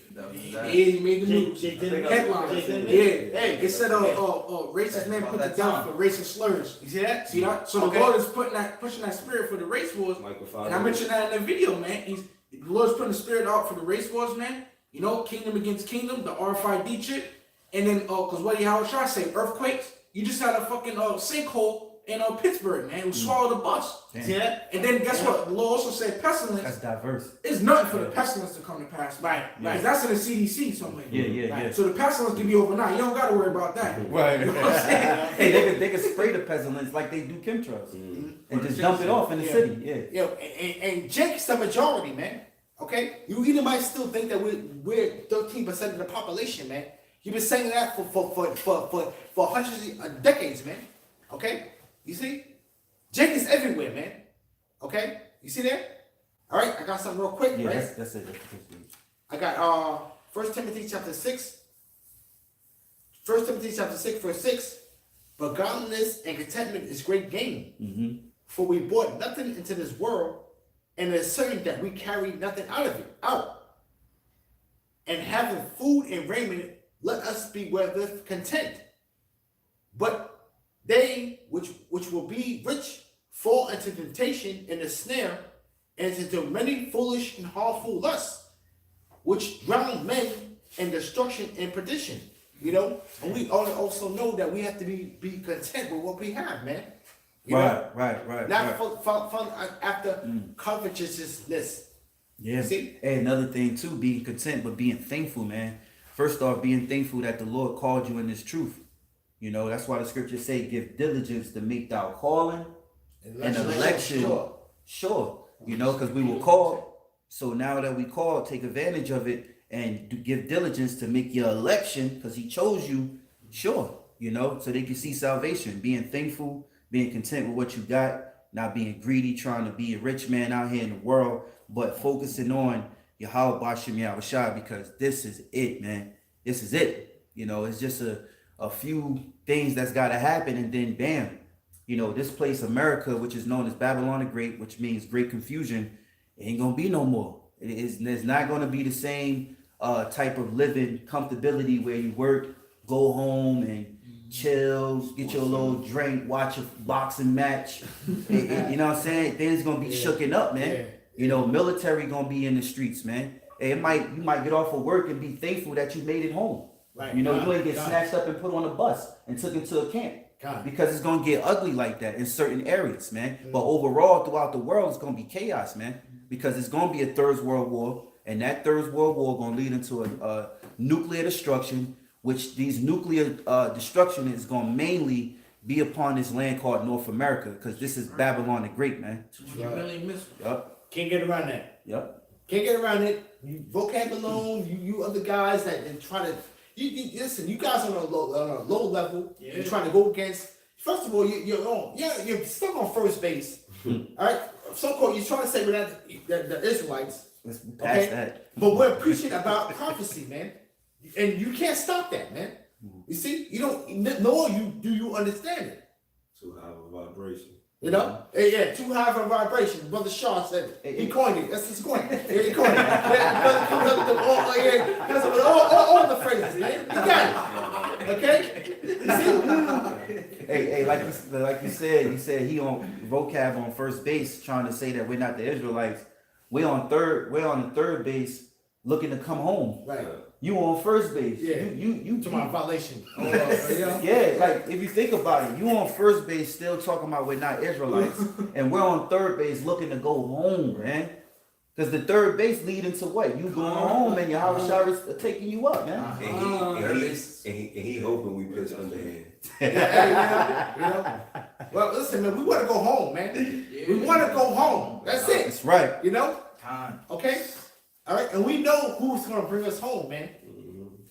made the news. Headline. It said racist man put to death for racist slurs. You see that? See that? So the Lord is pushing that spirit for the race wars. And I mentioned that in the video, man. The Lord's putting the spirit out for the race wars, man. You know, kingdom against kingdom, the RFID chip. And then, because what Yahawashi say, earthquakes. You just had a fucking sinkhole in Pittsburgh, man, who swallowed the bus. Damn. See that? And then guess what? The law also said pestilence. That's diverse. It's nothing for the pestilence to come to pass. Right, Because right. that's in the CDC somewhere. Yeah. So the pestilence can be overnight. You don't got to worry about that. Right. You know what I'm saying? Hey, they could spray the pestilence like they do chemtrails and just dump it off in the city. Yeah. Yo, and Jake's the majority, man. Okay? You either might still think that we're 13% of the population, man. You've been saying that for hundreds of decades, man. Okay? You see? Jake is everywhere, man. Okay? You see that? All right, I got something real quick, Yeah, right? that's it. I got 1 Timothy chapter 6. 1 Timothy chapter 6, verse 6. But godliness and contentment is great gain. Mm-hmm. For we brought nothing into this world, and it is certain that we carry nothing out of it. And having food and raiment, let us be wherewith content. But they which will be rich fall into temptation and a snare, and into many foolish and harmful lusts, which drown men in destruction and perdition. You know, and we also know that we have to be content with what we have, man. You know? Right. Not fun after covetousness. Yeah. See? Hey, another thing too, being content, but being thankful, man. First off, being thankful that the Lord called you in this truth. You know, that's why the scriptures say, give diligence to make thou calling and election sure. You know, because we were called. So now that we called, take advantage of it and give diligence to make your election, because he chose you, sure. You know, so they can see salvation. Being thankful, being content with what you got, not being greedy, trying to be a rich man out here in the world, but focusing on Yahawah, BaHaSham, Yahawashi, because this is it, man. This is it. You know, it's just a few things that's got to happen, and then bam, you know, this place, America, which is known as Babylon the Great, which means great confusion, it ain't gonna be no more. It's not gonna be the same type of living comfortability where you work, go home and chill, get your little drink, watch a boxing match. You know what I'm saying? Things gonna be shooken up, man. Yeah. You know, military gonna be in the streets, man. Hey, you might get off of work and be thankful that you made it home. Right. You know, you ain't get snatched up and put on a bus and took into a camp. Because it's gonna get ugly like that in certain areas, man. But overall, throughout the world, it's gonna be chaos, man. Because it's gonna be a third world war, and that third world war gonna lead into a nuclear destruction, which these nuclear destruction is gonna mainly be upon this land called North America, because this is Babylon the Great, man. Yup. Can't get around that. Yup. Can't get around it. You vocab alone, you other guys that and try to listen, you guys on a low level, you're trying to go against. First of all, you're stuck on first base. All right, so-called you're trying to say without the Israelites. Let's pass that. But we're preaching about prophecy, man, and you can't stop that, man. You see, you don't, nor do you understand it. Too high of a vibration. You know? Yeah, too high of a vibration. Brother Shaw said he coined it. That's his coin. Yeah, he coined it. All the phrases, man. You got it. Okay? You see? Hey, like you said he on vocab on first base trying to say that we're not the Israelites. We're on the third base looking to come home. Right. You on first base. Yeah. You to my violation. Yeah, like if you think about it, you on first base still talking about we're not Israelites, and we're on third base looking to go home, man. Because the third base leading to what? You going home and Yahawashi is taking you up, man. And he hoping we pitch underhand. You know? Well, listen, man, we want to go home, man. We want to go home. That's it. That's right. You know? Time. Okay? All right? And we know who's going to bring us home, man.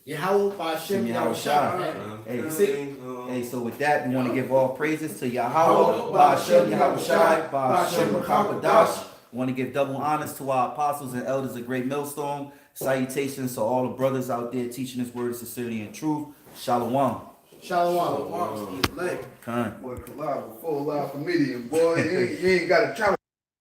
Yahawah, BaHaSham, Yahawashi, man. Hey, so with that, we want to give all praises to Yahawah, BaHaSham, Yahawashi, BaHaSham, Qadash. We want to give double honors to our apostles and elders of GreatMillStone. Salutations to all the brothers out there teaching this word of sincerity and truth. Shalom. Shalom. Boy, collide with full live comedian, boy. You ain't got to try.